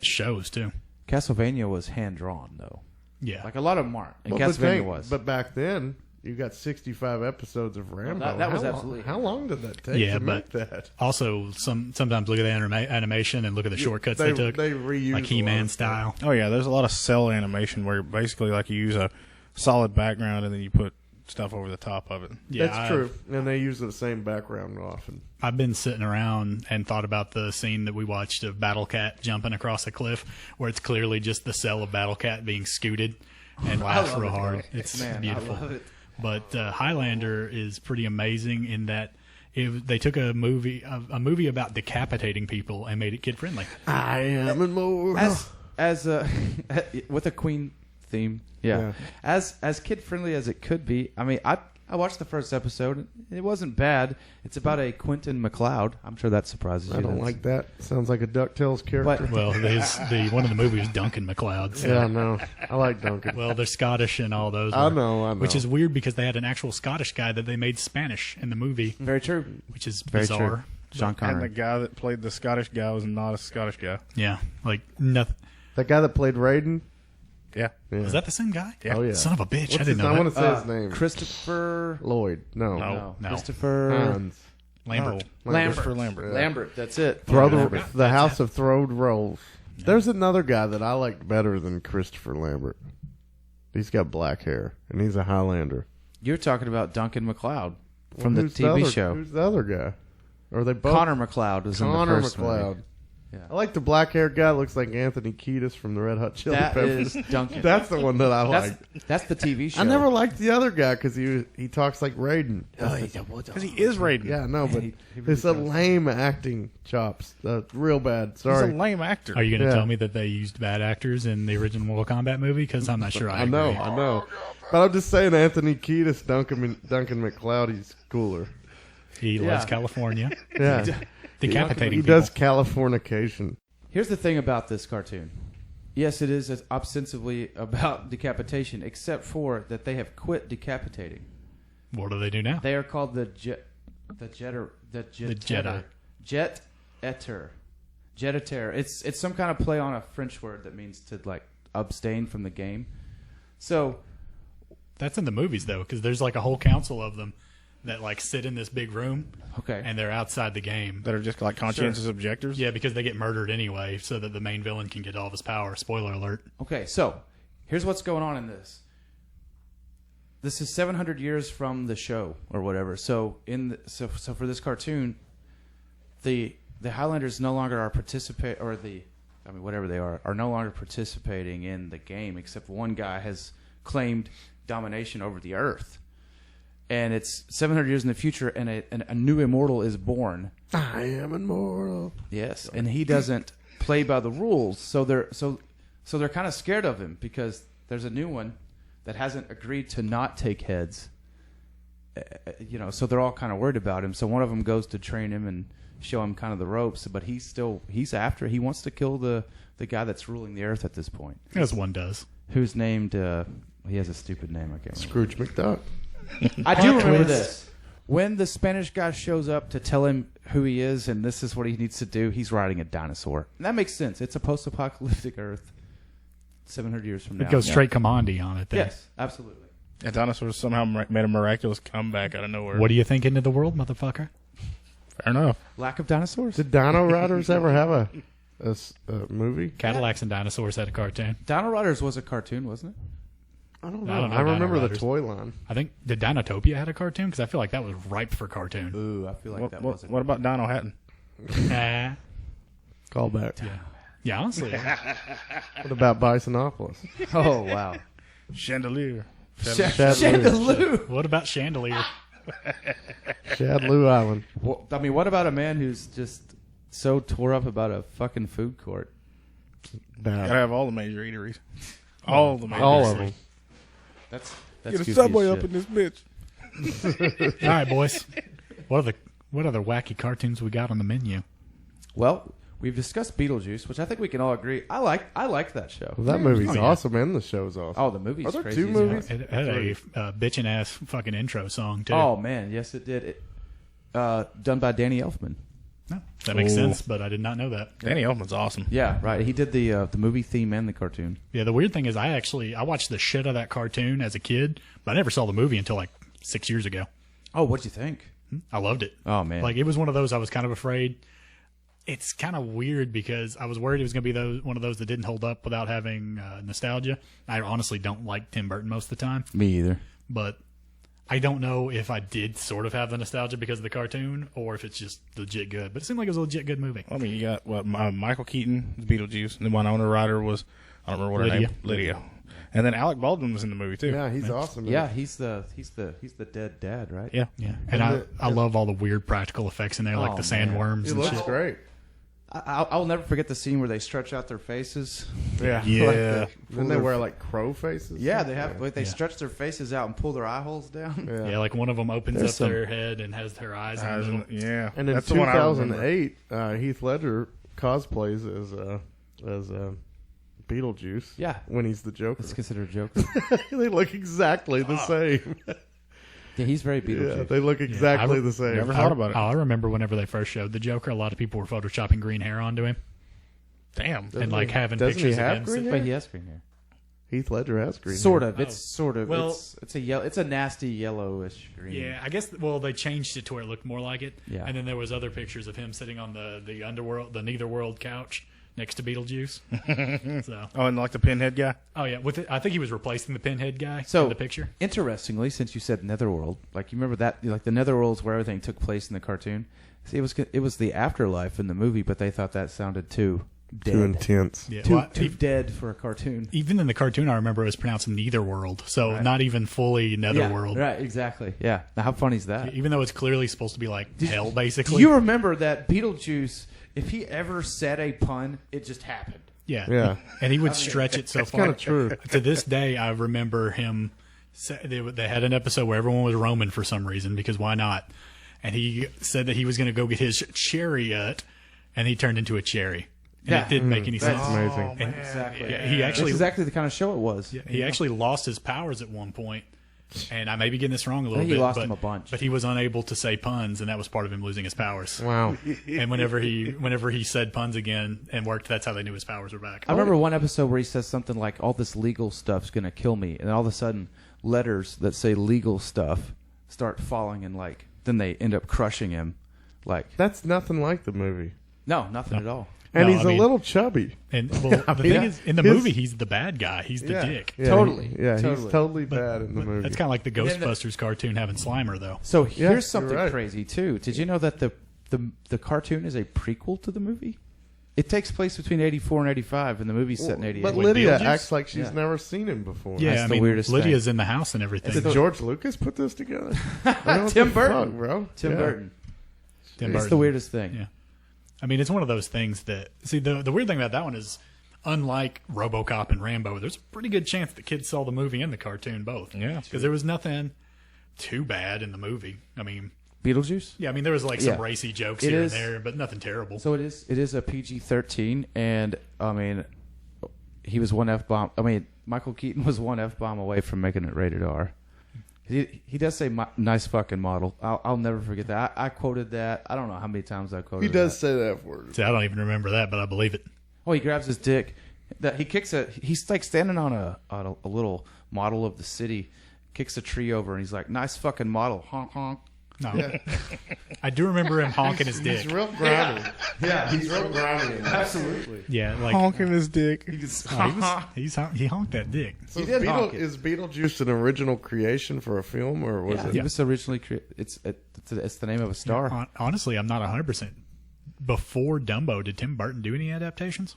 Shows, too. Castlevania was hand drawn though. Yeah. Like a lot of them aren't, and Well, but Castlevania was. But back then, you got 65 episodes of Rambo. that was How long- absolutely- How long did that take Yeah, to but make that? also, sometimes look at the animation and look at the shortcuts they took. They reused Like a lot He-Man of stuff. style. Oh yeah, there's a lot of cell animation where basically like you use a solid background and then you put stuff over the top of it. Yeah, That's true. And they use the same background often. I've been sitting around and thought about the scene that we watched of Battle Cat jumping across a cliff, where it's clearly just the cell of Battle Cat being scooted and laughs real hard. It's Man, beautiful. I love it. But Highlander is pretty amazing in that they took a movie about decapitating people and made it kid friendly. I am immortal. As with a Queen theme. Yeah. As kid friendly as it could be. I mean, I watched the first episode. It wasn't bad. It's about a Quentin MacLeod. I'm sure that surprises you. I don't like that. Sounds like a DuckTales character. But- Well, the one of the movies was Duncan MacLeod. So. Yeah, no. I like Duncan. Well, they're Scottish and all those. I know. Which is weird because they had an actual Scottish guy that they made Spanish in the movie, Very true. which is Very bizarre. true. Sean And the Connery. guy that played the Scottish guy was not a Scottish guy. Yeah, like nothing. That guy that played Raiden? Yeah. Yeah. Was that the same guy? Yeah. Oh, yeah. Son of a bitch! What's I didn't his, I know want that. to say his name. Christopher. Lloyd. No. No. No. Christopher. Hans. Lambert. Christopher Lambert. Lambert, that's it. Throw Lambert. the House of Throwed Rolls. There's another guy that I like better than Christopher Lambert. He's got black hair, and he's a Highlander. You're talking about Duncan MacLeod from the Who's TV other- show. Who's the other guy? Or are they both? Connor MacLeod was in the Connor first MacLeod. movie. Yeah. I like the black-haired guy. Looks like Anthony Kiedis from the Red Hot Chili That Peppers. is Duncan. That's the one that I like. That's the TV show. I never liked the other guy because he talks like Raiden. Because he is Raiden. Yeah, no, but he really it's a does. lame acting chops. Real bad. He's Sorry. a lame actor. Are you going to Yeah. tell me that they used bad actors in the original Mortal Kombat movie? Because I'm not sure I agree. I know. But I'm just saying Anthony Kiedis, Duncan MacLeod, he's cooler. He loves California. Yeah. Decapitating He people. does Californication. Here's the thing about this cartoon. Yes, it is ostensibly about decapitation, except for that they have quit decapitating. What do they do now? They are called the Jet-Etter. It's some kind of play on a French word that means to like abstain from the game. So That's in the movies, though, because there's like a whole council of them that like sit in this big room. okay, And they're outside the game. that are just like conscientious objectors. Yeah, because they get murdered anyway, so that the main villain can get all of his power. Spoiler alert. okay. So here's what's going on in this. This is 700 years from the show or whatever. So so for this cartoon, the Highlanders no longer are whatever they are no longer participating in the game, except one guy has claimed domination over the Earth. And it's 700 years in the future, and a new immortal is born. I am immortal. Yes, and he doesn't play by the rules, so they're kind of scared of him because there's a new one that hasn't agreed to not take heads. So they're all kind of worried about him. So one of them goes to train him and show him kind of the ropes, but he wants to kill the guy that's ruling the Earth at this point. As one does. Who's named? He has a stupid name. I can't remember. Scrooge McDuck. I do remember this. When the Spanish guy shows up to tell him who he is and this is what he needs to do, he's riding a dinosaur. And that makes sense. It's a post-apocalyptic Earth 700 years from now. It goes straight Commandi on it there. Yes, absolutely. And dinosaurs somehow made a miraculous comeback out of nowhere. What do you think into the world, motherfucker? Fair enough. Lack of dinosaurs? Did Dino Riders ever have a movie? Cadillacs and Dinosaurs had a cartoon. Dino Riders was a cartoon, wasn't it? I don't I don't know I remember Dino the Riders. toy line. I think, did Dinotopia had a cartoon? Because I feel like that was ripe for cartoon. Ooh, I feel like that wasn't. What about Dino Hatton? Nah. Call back. Yeah, honestly. What about Bisonopolis? Oh, wow. Chandelier. Chandelier. What about Chandelier? Shadloo Island. Well, I mean, what about a man who's just so tore up about a fucking food court? Bad. Gotta have all the major eateries. All the major All eateries. of them. That's Get a goofy Subway as up shit. in this bitch. All right, boys. What other wacky cartoons we got on the menu? Well, we've discussed Beetlejuice, which I think we can all agree. I like that show. Well, that movie's Oh, yeah. awesome and the show's awesome. Oh, the movie's Are there crazy. two as hell. movies? It had a bitchin' ass fucking intro song, too. Oh man, yes it did. Done by Danny Elfman. No, that makes Ooh. sense, but I did not know that. Danny Elfman's awesome. Yeah, right. He did the movie theme and the cartoon. Yeah, the weird thing is I watched the shit out of that cartoon as a kid, but I never saw the movie until like 6 years ago. Oh, what'd you think? I loved it. Oh man, Like, it was one of those I was kind of afraid. It's kind of weird because I was worried it was going to be one of those that didn't hold up without having nostalgia. I honestly don't like Tim Burton most of the time, me either. but I don't know if I did sort of have the nostalgia because of the cartoon or if it's just legit good. But it seemed like it was a legit good movie. I mean, you got Michael Keaton, Beetlejuice, and then Winona Ryder was, I don't remember what her Lydia. name, Lydia, and then Alec Baldwin was in the movie too. Yeah, he's awesome. Yeah, he's the dead dad, right? Yeah. Yeah, and I love all the weird practical effects in there, like Oh, the sandworms He and looks shit. great. I'll never forget the scene where they stretch out their faces. Yeah. Yeah. Then they wear like crow faces. Yeah, they have. Like, they stretch their faces out and pull their eye holes down. Yeah. Yeah, like one of them opens There's up some- their head and has her eyes in the middle. Yeah. And in That's the one I remember. 2008, Heath Ledger cosplays as Beetlejuice. Yeah. When he's the Joker. It's considered a joke. They look exactly the same. Yeah, he's very Beetlejuice. Yeah, they look exactly the same. Never thought about it. I remember whenever they first showed the Joker, a lot of people were photoshopping green hair onto him Damn. and like having doesn't he pictures have of him. green hair? But he has green hair. Heath Ledger has green Sort hair. of. It's sort of. Well- it's a yellow. It's a nasty yellowish green. Yeah, I guess. Well, they changed it to where it looked more like it. Yeah. And then there was other pictures of him sitting on the underworld, the Netherworld couch next to Beetlejuice. So, Oh, and like the pinhead guy? oh yeah, with it, I think he was replacing the pinhead guy So in the picture. Interestingly, since you said Netherworld, like you remember that, like the Netherworld's where everything took place in the cartoon. See, it was the afterlife in the movie, but they thought that sounded too dead, Too intense. Yeah, too, well, too dead for a cartoon. even in the cartoon, I remember it was pronounced Netherworld, so Right. not even fully Netherworld. Yeah, right, exactly. Yeah. Now, how funny is that? Even though it's clearly supposed to be like hell, Do basically. you remember that Beetlejuice? If he ever said a pun, it just happened. Yeah. Yeah. And he would stretch it so far. kinda true. To this day, I remember him. They had an episode where everyone was roaming for some reason, because why not? And he said that he was going to go get his chariot, and he turned into a cherry. And Yeah. it didn't make any sense. That's amazing. And Exactly. yeah, he actually That's exactly the kind of show it was. he actually lost his powers at one point. And I may be getting this wrong a little think he bit, lost but, them a bunch. but he was unable to say puns, and that was part of him losing his powers. Wow. And whenever he said puns again and worked, that's how they knew his powers were back. I remember one episode where he says something like, "All this legal stuff's gonna kill me," and all of a sudden, letters that say legal stuff start falling, and like then they end up crushing him. Like, That's nothing like the movie. no, nothing at all. And No, he's I mean- a little chubby. And well, the thing is, in the his- movie, he's the bad guy. He's the dick. Yeah, Totally. Yeah, Totally. he's totally bad in the movie. That's kind of like the then the- Ghostbusters cartoon having Slimer, though. So Yeah, here's you're something right. crazy too. Did you know that the cartoon is a prequel to the movie? It takes place between 84 and 85, and the movie's set in 88. But With Lydia Beetlejuice? acts like she's Yeah. never seen him before. Yeah, That's I the mean, weirdest Lydia's in the house and everything. Did George Lucas put this together? Tim Burton. Fuck, bro. Tim Yeah. Burton. Tim It's Burton. the weirdest thing. Yeah. I mean, it's one of those things that, see, the weird thing about that one is, unlike Robocop and Rambo, there's a pretty good chance that kids saw the movie and the cartoon both. Yeah. Because there was nothing too bad in the movie. I mean, Beetlejuice. yeah, I mean, there was like some Yeah. racy jokes It here is- and there, but nothing terrible. So it is a PG-13, and I mean, he was one F-bomb. I mean, Michael Keaton was one F-bomb away from making it rated R. He does say nice fucking model. I'll never forget that. I quoted that. I don't know how many times I quoted He does that. say that word. See, I don't even remember that, but I believe it. Oh, he grabs his dick. That he kicks a. He's like standing on a little model of the city, kicks a tree over, and he's like, "Nice fucking model, honk honk." No. I do remember him honking his dick. He's real grimy. Yeah, he's real grimy. Absolutely. Yeah, like Honking his dick. he honked that dick. So He did honk it. is Beetlejuice an original creation for a film, or was He it? was originally created. It's the name of a star. Honestly, I'm not 100%. Before Dumbo, did Tim Burton do any adaptations?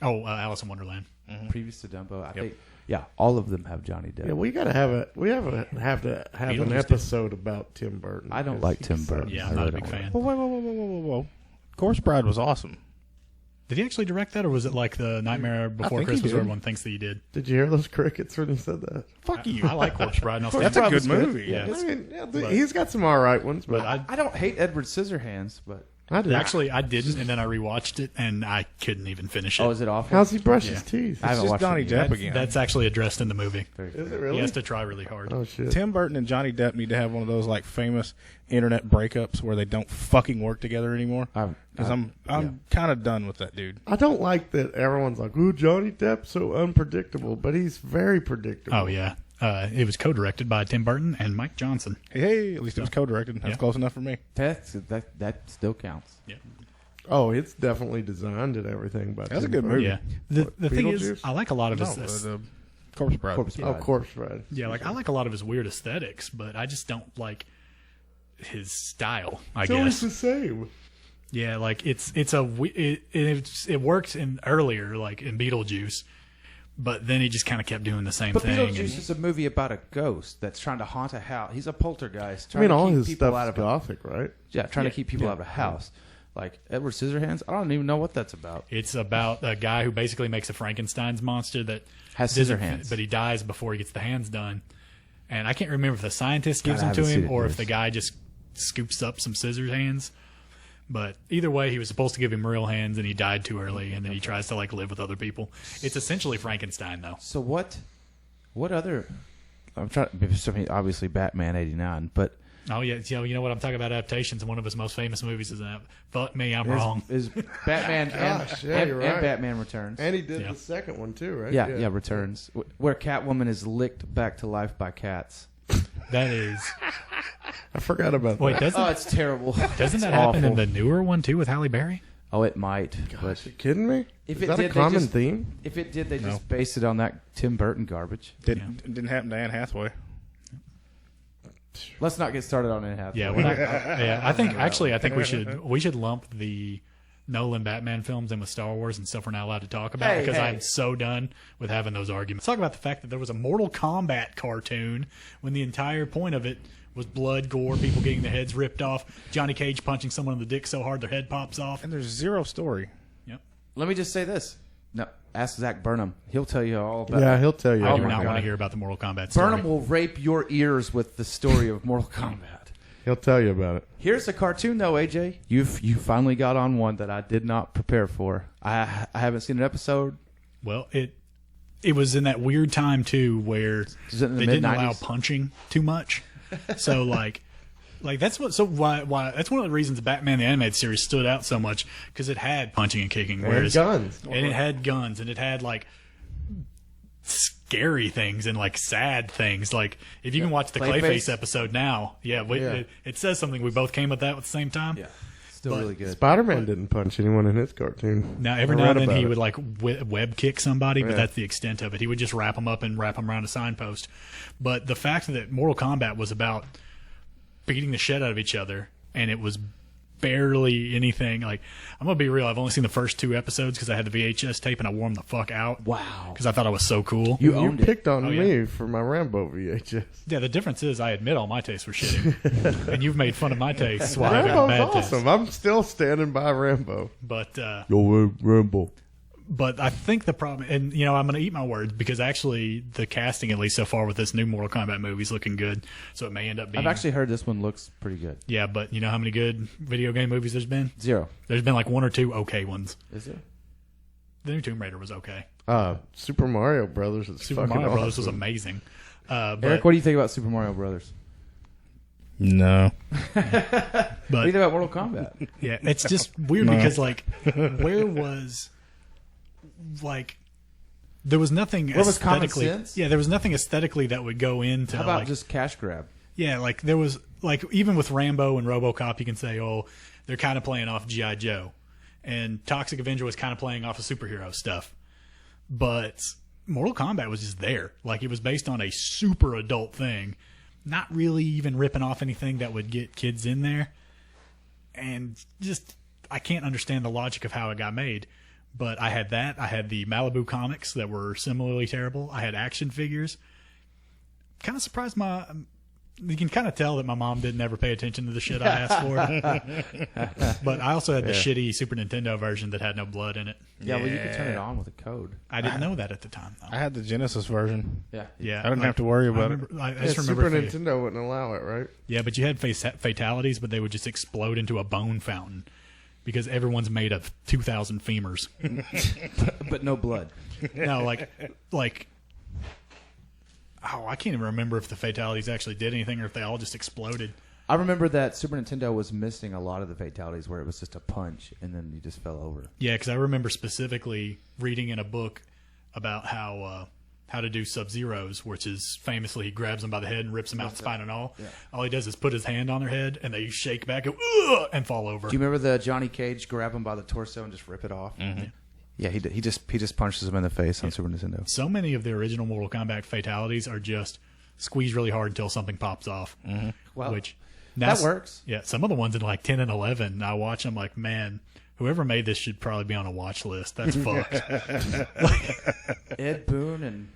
Oh, Alice in Wonderland. Previous to Dumbo, I think. Yeah, all of them have Johnny Depp. Yeah, we gotta have a have to have Beetlejuice an did. episode about Tim Burton. I don't 'cause like he's Tim so- Burton. Yeah, I I'm not a really big don't. fan. Whoa. Corpse Bride was awesome. Did he actually direct that, or was it like the Nightmare Before think he Christmas where did. everyone thinks that he did? Did you hear those crickets when he said that? Fuck you. I like Corpse Bride. And I'll stand That's a by it. good movie. Yeah, I mean, yeah, he's got some all right ones, but but I don't hate Edward Scissorhands, but I do. actually, I didn't, and then I rewatched it, and I couldn't even finish it. oh, is it awful? How's he brush Yeah. his teeth? I It's haven't just watched Johnny it yet. Depp again. That's actually addressed in the movie. Very Is it fair. really? He has to try really hard. Oh shit! Tim Burton and Johnny Depp need to have one of those like famous internet breakups where they don't fucking work together anymore. Because I'm kind of done with that dude. I don't like that everyone's like, "Ooh, Johnny Depp's so unpredictable," but he's very predictable. Oh yeah, it was co-directed by Tim Burton and Mike Johnson. Hey, at least it was co-directed. That's Yeah. close enough for me. That still counts. Yeah, Oh, it's definitely designed and everything. But That's a good movie. yeah. The thing is, Beetlejuice? I like a lot of No, his. the Corpse Bride. Corpse Oh, Bride. Corpse Bride. Yeah, like I like a lot of his weird aesthetics, but I just don't like his style. I It's always guess. the same. Yeah, like it worked in earlier, like in Beetlejuice, but then he just kind of kept doing the same But thing. Beetlejuice and- is a movie about a ghost that's trying to haunt a house. He's a poltergeist I trying mean, to all keep his people stuff's out of gothic, right? trying to keep people Yeah. out of a house. Like Edward Scissorhands, I don't even know what that's about. It's about a guy who basically makes a Frankenstein's monster that Has doesn't scissor fit- hands. but he dies before he gets the hands done. And I can't remember if the scientist gives God, I them to haven't seen him it or in if the years. guy just scoops up some scissors hands. But either way, he was supposed to give him real hands, and he died too early. And then he tries to like live with other people. It's essentially Frankenstein, though. So what other? I'm trying. I mean, obviously, Batman '89, but Oh yeah, you know what I'm talking about adaptations, and one of his most famous movies is that. Fuck me, I'm wrong. Is Batman you're right. and Batman Returns. And he did the second one too, right? Yeah, Returns, where Catwoman is licked back to life by cats. That is. I forgot about Wait, that. Oh, it's terrible. Doesn't that happen in the newer one too with Halle Berry? Oh, it might. Gosh, you kidding me? If Is it that did, a common they just, theme? If it did, they just based it on that Tim Burton garbage. Didn't happen to Anne Hathaway. Let's not get started on Anne Hathaway. Yeah, I think we should lump the Nolan Batman films in with Star Wars and stuff we're not allowed to talk about because I'm so done with having those arguments. Talk about the fact that there was a Mortal Kombat cartoon when the entire point of it was blood, gore, people getting their heads ripped off, Johnny Cage punching someone in the dick so hard their head pops off. And there's zero story. Yep. Let me just say this. No, ask Zach Burnham. He'll tell you all about it. Yeah, he'll tell you. I do not want to hear about the Mortal Kombat story. Burnham will rape your ears with the story of Mortal Kombat. He'll tell you about it. Here's a cartoon, though, AJ. You finally got on one that I did not prepare for. I haven't seen an episode. Well, it was in that weird time, too, where they didn't allow punching too much. So, like that's what. So why that's one of the reasons Batman the Animated Series stood out so much because it had punching and kicking, whereas guns, and it had guns, and it had like scary things and like sad things. Like if you can watch the Clayface episode now, it says something. We both came at that at the same time. Yeah, still really good. Spider-Man didn't punch anyone in his cartoon. Now every now and then he would like web kick somebody, but that's the extent of it. He would just wrap them up and wrap them around a signpost. But the fact that Mortal Kombat was about beating the shit out of each other, and it was barely anything. Like, I'm gonna be real. I've only seen the first 2 episodes because I had the VHS tape and I wore them the fuck out. Wow. Because I thought I was so cool. You picked on me for my Rambo VHS. Yeah, the difference is I admit all my tastes were shitty, and you've made fun of my tastes while having Rambo's bad awesome. tastes. I'm still standing by Rambo. But Rambo. But I think the problem, and I'm going to eat my words because actually the casting, at least so far with this new Mortal Kombat movie, is looking good. So it may end up being. I've actually heard this one looks pretty good. Yeah, but you know how many good video game movies there's been? 0. There's been like 1 or 2 okay ones. Is there? The new Tomb Raider was okay. Super Mario Brothers is Super fucking Mario Brothers awesome. was amazing. But, Eric, what do you think about Super Mario Brothers? No. What do you think about Mortal Kombat? Yeah, it's just weird because like, where was like. There was nothing was common aesthetically. sense? Yeah, there was nothing aesthetically that would go into. How about like, just cash grab? Yeah, like there was like even with Rambo and Robocop, you can say, oh, they're kind of playing off G.I. Joe, and Toxic Avenger was kind of playing off of superhero stuff. But Mortal Kombat was just there, like it was based on a super adult thing, not really even ripping off anything that would get kids in there, and just I can't understand the logic of how it got made. But I had that. I had the Malibu comics that were similarly terrible. I had action figures. Kind of surprised you can kind of tell that my mom didn't ever pay attention to the shit I asked for. But I also had the shitty Super Nintendo version that had no blood in it. Yeah, well, you could turn it on with a code. I didn't know that at the time, though. I had the Genesis version. Yeah. I didn't have to worry about it. I just remember Super Nintendo wouldn't allow it, right? Yeah, but you had fatalities, but they would just explode into a bone fountain. Because everyone's made of 2,000 femurs. But no blood. No, like, I can't even remember if the fatalities actually did anything or if they all just exploded. I remember that Super Nintendo was missing a lot of the fatalities where it was just a punch and then you just fell over. Yeah, because I remember specifically reading in a book about how to do Sub-Zeros, which is famously he grabs them by the head and rips them out spine and all. Yeah. All he does is put his hand on their head and they shake back and fall over. Do you remember the Johnny Cage grab him by the torso and just rip it off? Mm-hmm. Yeah, he just punches him in the face on Super Nintendo. So many of the original Mortal Kombat fatalities are just squeeze really hard until something pops off. Mm-hmm. Well, which that works. Yeah, some of the ones in like 10 and 11, I watch them like, man, whoever made this should probably be on a watch list. That's fucked. Ed Boon and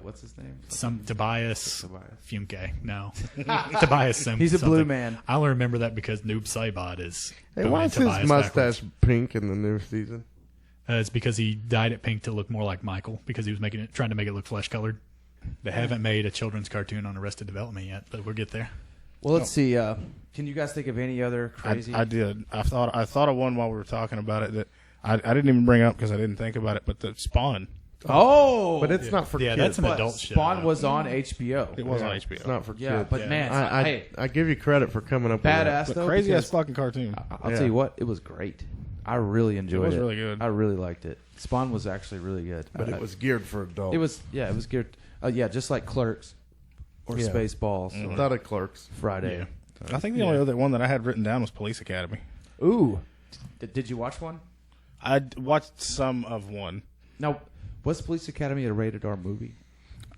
what's his name? Tobias Fumke. No. Tobias Sim. He's a something. blue man. I only remember that because Noob Saibot is. Hey, why is his mustache pink in the new season? It's because he dyed it pink to look more like Michael because he was trying to make it look flesh colored. They haven't made a children's cartoon on Arrested Development yet, but we'll get there. Well, let's see. Can you guys think of any other crazy? I did. I thought of one while we were talking about it that I didn't even bring up because I didn't think about it. But the Spawn Oh, but it's not for Yeah, kids. that's an But adult show. Spawn was on HBO. It was on HBO. It's not for Yeah, kids. but man, hey, I give you credit for coming up badass with though. Crazy ass because fucking cartoon. I'll Yeah. tell you what, it was great. I really enjoyed it. was really good. I really liked it. Spawn was actually really good. that. But it was geared for adults. It was geared. Just like Clerks or Yeah. Spaceballs I or thought of Clerks. Friday. Yeah. I think the only other one that I had written down was Police Academy. Ooh, did you watch one? I watched some of one. Now, was Police Academy a rated R movie?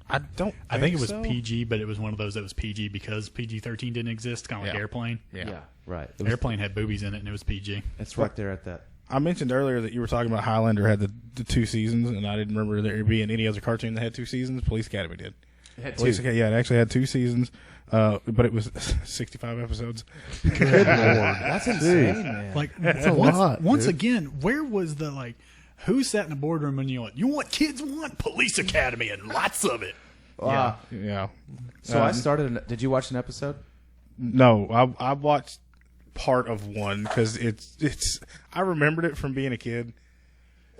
I think it was so. PG, but it was one of those that was PG because PG-13 didn't exist, kind of like Yeah. Airplane. Yeah. right. Airplane had boobies in it, and it was PG. It's right there at that. I mentioned earlier that you were talking about Highlander had the 2 seasons, and I didn't remember there being any other cartoon that had 2 seasons. Police Academy did. It had Police two. Academy, yeah, it actually had 2 seasons, but it was 65 episodes. Good lord. That's insane, man. Like a once, lot, once dude. again, where was the like? Who sat in a boardroom and you want kids want Police Academy and lots of it? Wow. Yeah. So I started. Did you watch an episode? No, I watched part of one because it's. I remembered it from being a kid.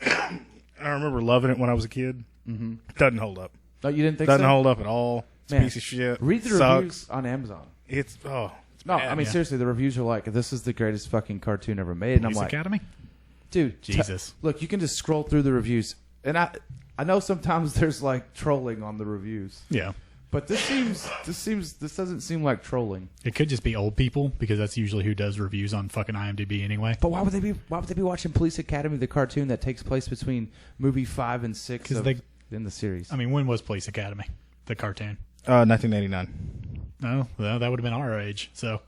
I remember loving it when I was a kid. Mm-hmm. Doesn't hold up. No, you didn't think Doesn't so? hold up at all. It's a Man, piece of shit. Read the Sucks. reviews on Amazon. It's No, bad. I mean Yeah. seriously, the reviews are like, "This is the greatest fucking cartoon ever made," and Police I'm like, Academy. "Dude, Jesus. look, you can just scroll through the reviews, and I know sometimes there's like trolling on the reviews, Yeah, but this doesn't seem like trolling. it could just be old people because that's usually who does reviews on fucking IMDb anyway. But why would they be watching Police Academy, the cartoon that takes place between movie 5 and 6 in the series? I mean, when was Police Academy, the cartoon? 1989. No, well, that would have been our age. So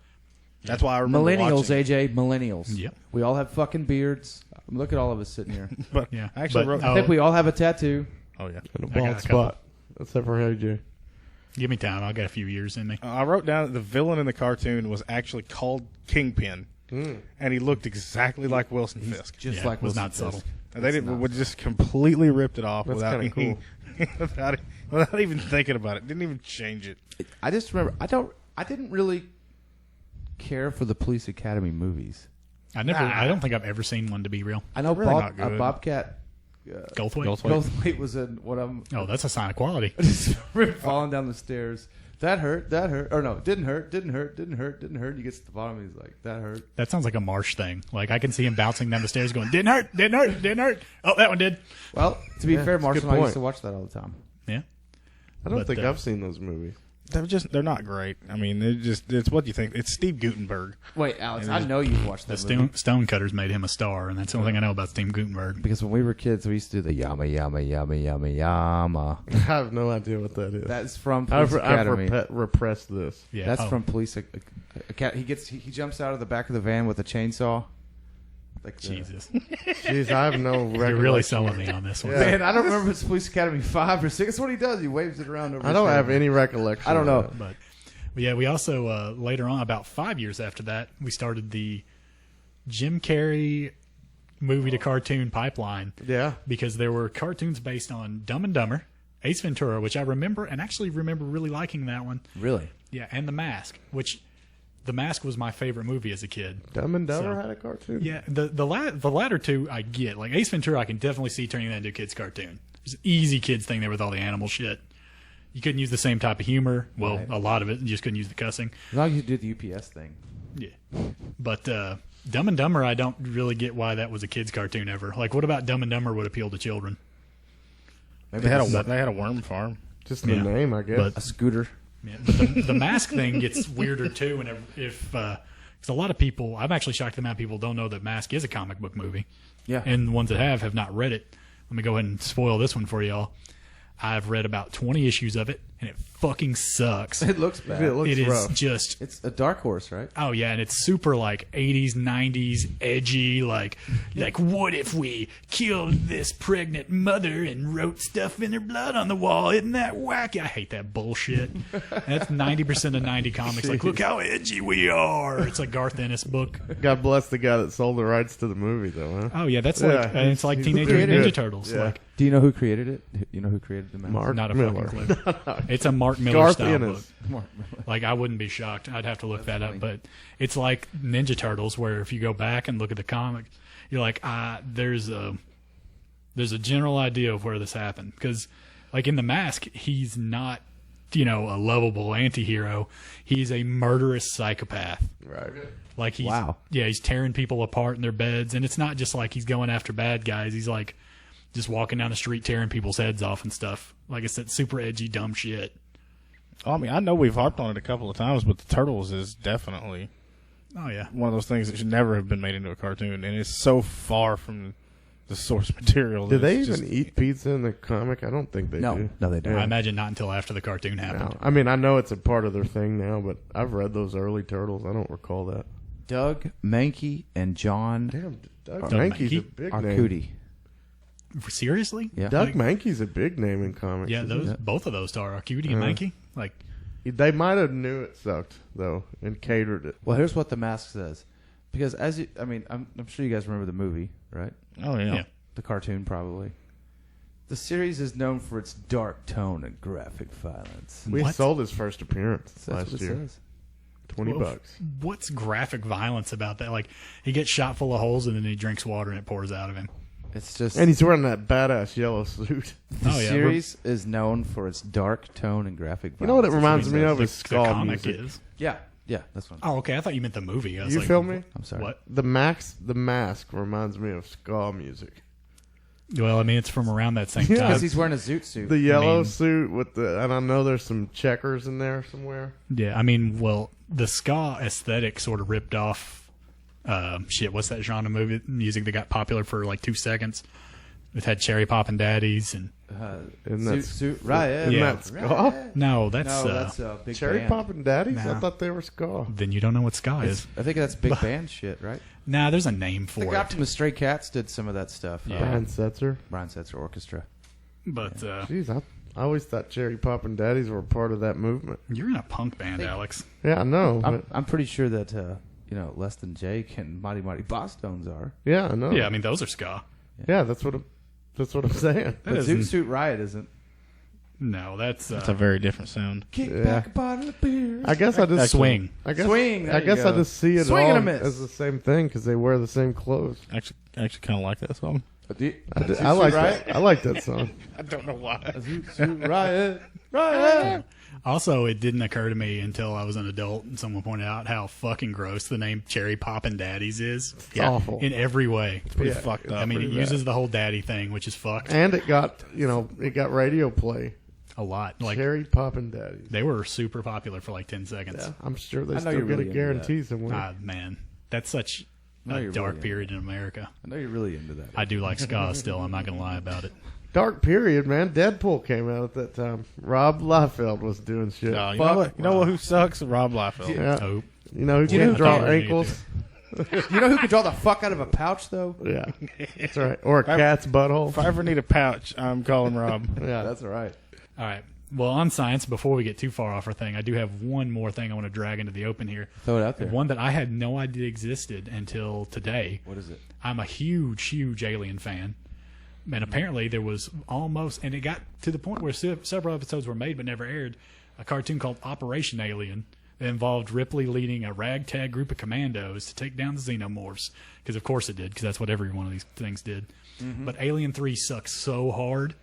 That's why I remember Millennials, watching. AJ, millennials. Yep. We all have fucking beards. Look at all of us sitting here. But Yeah. I actually But- wrote. oh. I think we all have a tattoo. Oh yeah. In a I got bald a couple. spot. Except for AJ. give me time. I'll get a few years in me. I wrote down that the villain in the cartoon was actually called Kingpin, and he looked exactly like Wilson Fisk. Just Yeah, like it was Wilson not Fisk. subtle. And they didn't would just completely ripped it off That's without kinda any, without even thinking about it. Didn't even change it. I just remember I didn't really care for the Police Academy movies. I don't think I've ever seen one to be real. I know Really not good. Bobcat Goldthwait. Goldthwait was in what I'm Oh, that's a sign of quality. just falling down the stairs. That hurt. Or no, didn't hurt. He gets to the bottom. He's like, that hurt. That sounds like a Marsh thing. Like I can see him bouncing down the stairs, going, "Didn't hurt." Oh, that one did. Well, to be Yeah, fair, that's a good Marshall and I used point. to watch that all the time. Yeah. I don't But, think I've seen those movies. They're not great. I mean, it's what you think. It's Steve Gutenberg. Wait, Alex, I know you've watched The that movie. Stonecutters made him a star, and that's the only thing I know about Steve Gutenberg. Because when we were kids, we used to do the yama yama yama yama yama. I have no idea what that is. That's from Police I've Academy. repressed this. Yeah. That's Oh. from Police Academy. He jumps out of the back of the van with a chainsaw. Like the- Jesus. Jeez, I have no recollection. You're really selling me on this one. Yeah. Man, I don't remember if it's Police Academy 5 or 6. That's what he does. He waves it around over I his don't head. have any recollection. I don't know. of that. But yeah, we also later on, about 5 years after that, we started the Jim Carrey movie to cartoon pipeline Yeah. because there were cartoons based on Dumb and Dumber, Ace Ventura, which I remember and actually remember really liking that one. Really? Yeah, and The Mask, which The Mask was my favorite movie as a kid. Dumb and Dumber So- had a cartoon? Yeah, the latter two I get. Like Ace Ventura, I can definitely see turning that into a kid's cartoon. It's an easy kids thing there with all the animal shit. You couldn't use the same type of humor. Well, Right. a lot of it. You just couldn't use the cussing. As long as you do the UPS thing. Yeah. But Dumb and Dumber, I don't really get why that was a kid's cartoon ever. Like, what about Dumb and Dumber would appeal to children? Maybe They had it's a worm farm. Just the Yeah. name, I guess. But a scooter. yeah, but the Mask thing gets weirder too. And if because a lot of people, I'm actually shocked the amount of people don't know that Mask is a comic book movie. Yeah. And the ones that have not read it. Let me go ahead and spoil this one for y'all. I've read about 20 issues of it, and it fucking sucks. It looks bad. It looks It is rough. just It's a dark horse, right? oh yeah, and it's super like 80s, 90s, edgy. Like what if we killed this pregnant mother and wrote stuff in her blood on the wall? Isn't that wacky? I hate that bullshit. And that's 90% of 90 comics. Like, look how edgy we are. It's like Garth Ennis book. God bless the guy that sold the rights to the movie, though, huh? Oh yeah, that's Yeah, like it's like he's Teenage pretty Mutant Ninja good. Turtles. Yeah. Like Do you know who created it? You know who created the Mask? Mark not a Miller. fucking clue. It's a Mark Miller Garth style Ennis. book. Mark Like I wouldn't be shocked. I'd have to look that funny. up, but it's like Ninja Turtles, where if you go back and look at the comic, you're like, there's There's a general idea of where this happened because, like in The Mask, he's not, a lovable anti-hero. He's a murderous psychopath. Right. Like he's tearing people apart in their beds, and it's not just like he's going after bad guys. He's like just walking down the street tearing people's heads off and stuff. Like I said, super edgy, dumb shit. I mean, I know we've harped on it a couple of times, but the Turtles is definitely one of those things that should never have been made into a cartoon, and it's so far from the source material. Do they even eat pizza in the comic? I don't think they do. No, they don't. I imagine not until after the cartoon happened. No. I mean, I know it's a part of their thing now, but I've read those early Turtles. I don't recall that. Doug Mankey and John Doug Mankey's a big name. Arcudi. Seriously? Yeah. Doug Mankey's a big name in comics. Yeah, both of those are Arcudi and Mankey. Like, they might have knew it sucked though and catered it. Well, here's what The Mask says, because I'm sure you guys remember the movie, right? Oh yeah. The cartoon probably. The series is known for its dark tone and graphic violence. We sold his first appearance That's last what it year. says. $20. What's graphic violence about that? Like, he gets shot full of holes and then he drinks water and it pours out of him. It's just And he's wearing that badass yellow suit. the series is known for its dark tone and graphic violence. You know what it reminds me of? The Is ska comic music. is. Yeah, that's what. Oh, okay. I thought you meant the movie. I was You like, feel me? I'm sorry. What? The Mask reminds me of ska music. Well, I mean, it's from around that same time. Because he's wearing a zoot suit. The yellow suit with and I know there's some checkers in there somewhere. Yeah, I mean, well, the ska aesthetic sort of ripped off. What's that genre music that got popular for like 2 seconds? It had Cherry Poppin' Daddies and Zoot Riot. Isn't that ska? no, that's a big Cherry band. Poppin' Daddies? Nah. I thought they were ska. then you don't know what ska is. I think that's big band shit, right? Nah, there's a name for The guy it. from the Stray Cats did some of that stuff. Yeah. Brian Setzer. Brian Setzer Orchestra. But Jeez, I always thought Cherry Poppin' Daddies were part of that movement. you're in a punk band, Alex. Yeah, I know. I'm pretty sure that Less Than Jake and Mighty Mighty Boss Tones are. Yeah, I know. Yeah, I mean, those are ska. Yeah, that's what I'm saying. But Zoot Suit Riot isn't. No, that's It's a very different sound. Kick Yeah. back a bottle of beer. I guess I just swing. I guess Swing, there I you guess go. I just see it Swing all and a miss. as the same thing because they wear the same clothes. Actually kind of like that song. I like that. I like that song. I don't know why. Zoot Suit Riot. Riot. Also, it didn't occur to me until I was an adult and someone pointed out how fucking gross the name Cherry Poppin' Daddies is. It's awful. In every way. It's pretty Yeah, fucked up. I mean, it pretty uses the whole daddy thing, which is fucked And it got radio play. a lot. Like, Cherry Poppin' Daddies. they were super popular for like 10 seconds. Yeah, I'm sure they I know still you're get really a into guarantee somewhere. Man, that's such No, a you're dark really period in America. I know you're really into that. I do like ska still. I'm not going to lie about it. Dark period, man. Deadpool came out at that time. Rob Liefeld was doing shit. No, you know what? You know who sucks? Rob Liefeld. Yeah. Oh, You know who You know can't who draw can't- ankles? You know who can draw the fuck out of a pouch, though? Yeah, that's right. Or a cat's butthole. If I ever need a pouch, I'm calling Rob. Yeah, That's all right. all right. Well, on science, before we get too far off our thing, I do have one more thing I want to drag into the open here. Throw it out there. One that I had no idea existed until today. What is it? I'm a huge Alien fan. And apparently there was almost, and it got to the point where several episodes were made but never aired, a cartoon called Operation Alien that involved Ripley leading a ragtag group of commandos to take down the xenomorphs. Because of course it did, because that's what every one of these things did. But Alien 3 sucks so hard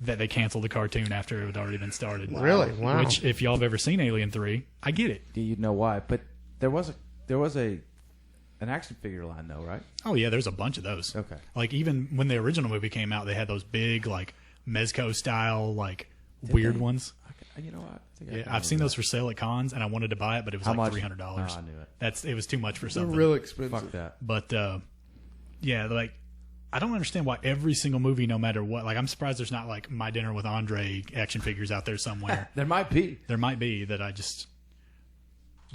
that they canceled the cartoon after it had already been started. Really? Wow. Which, if y'all have ever seen Alien 3, I get it. Do you know why? But there was an action figure line, though, right? Oh, yeah, there's a bunch of those. Okay. Like, even when the original movie came out, they had those big, like, Mezco-style, like, weird ones. Okay. You know what? I think I Yeah, kinda I've seen know those for sale at cons, and I wanted to buy it, but it was How like much? $300. Oh, I knew it. It was too much for they're something. real that. expensive. Fuck that. But, yeah, like, I don't understand why every single movie, no matter what, like, I'm surprised there's not, like, My Dinner with Andre action figures out there somewhere. There might be. There might be that I just...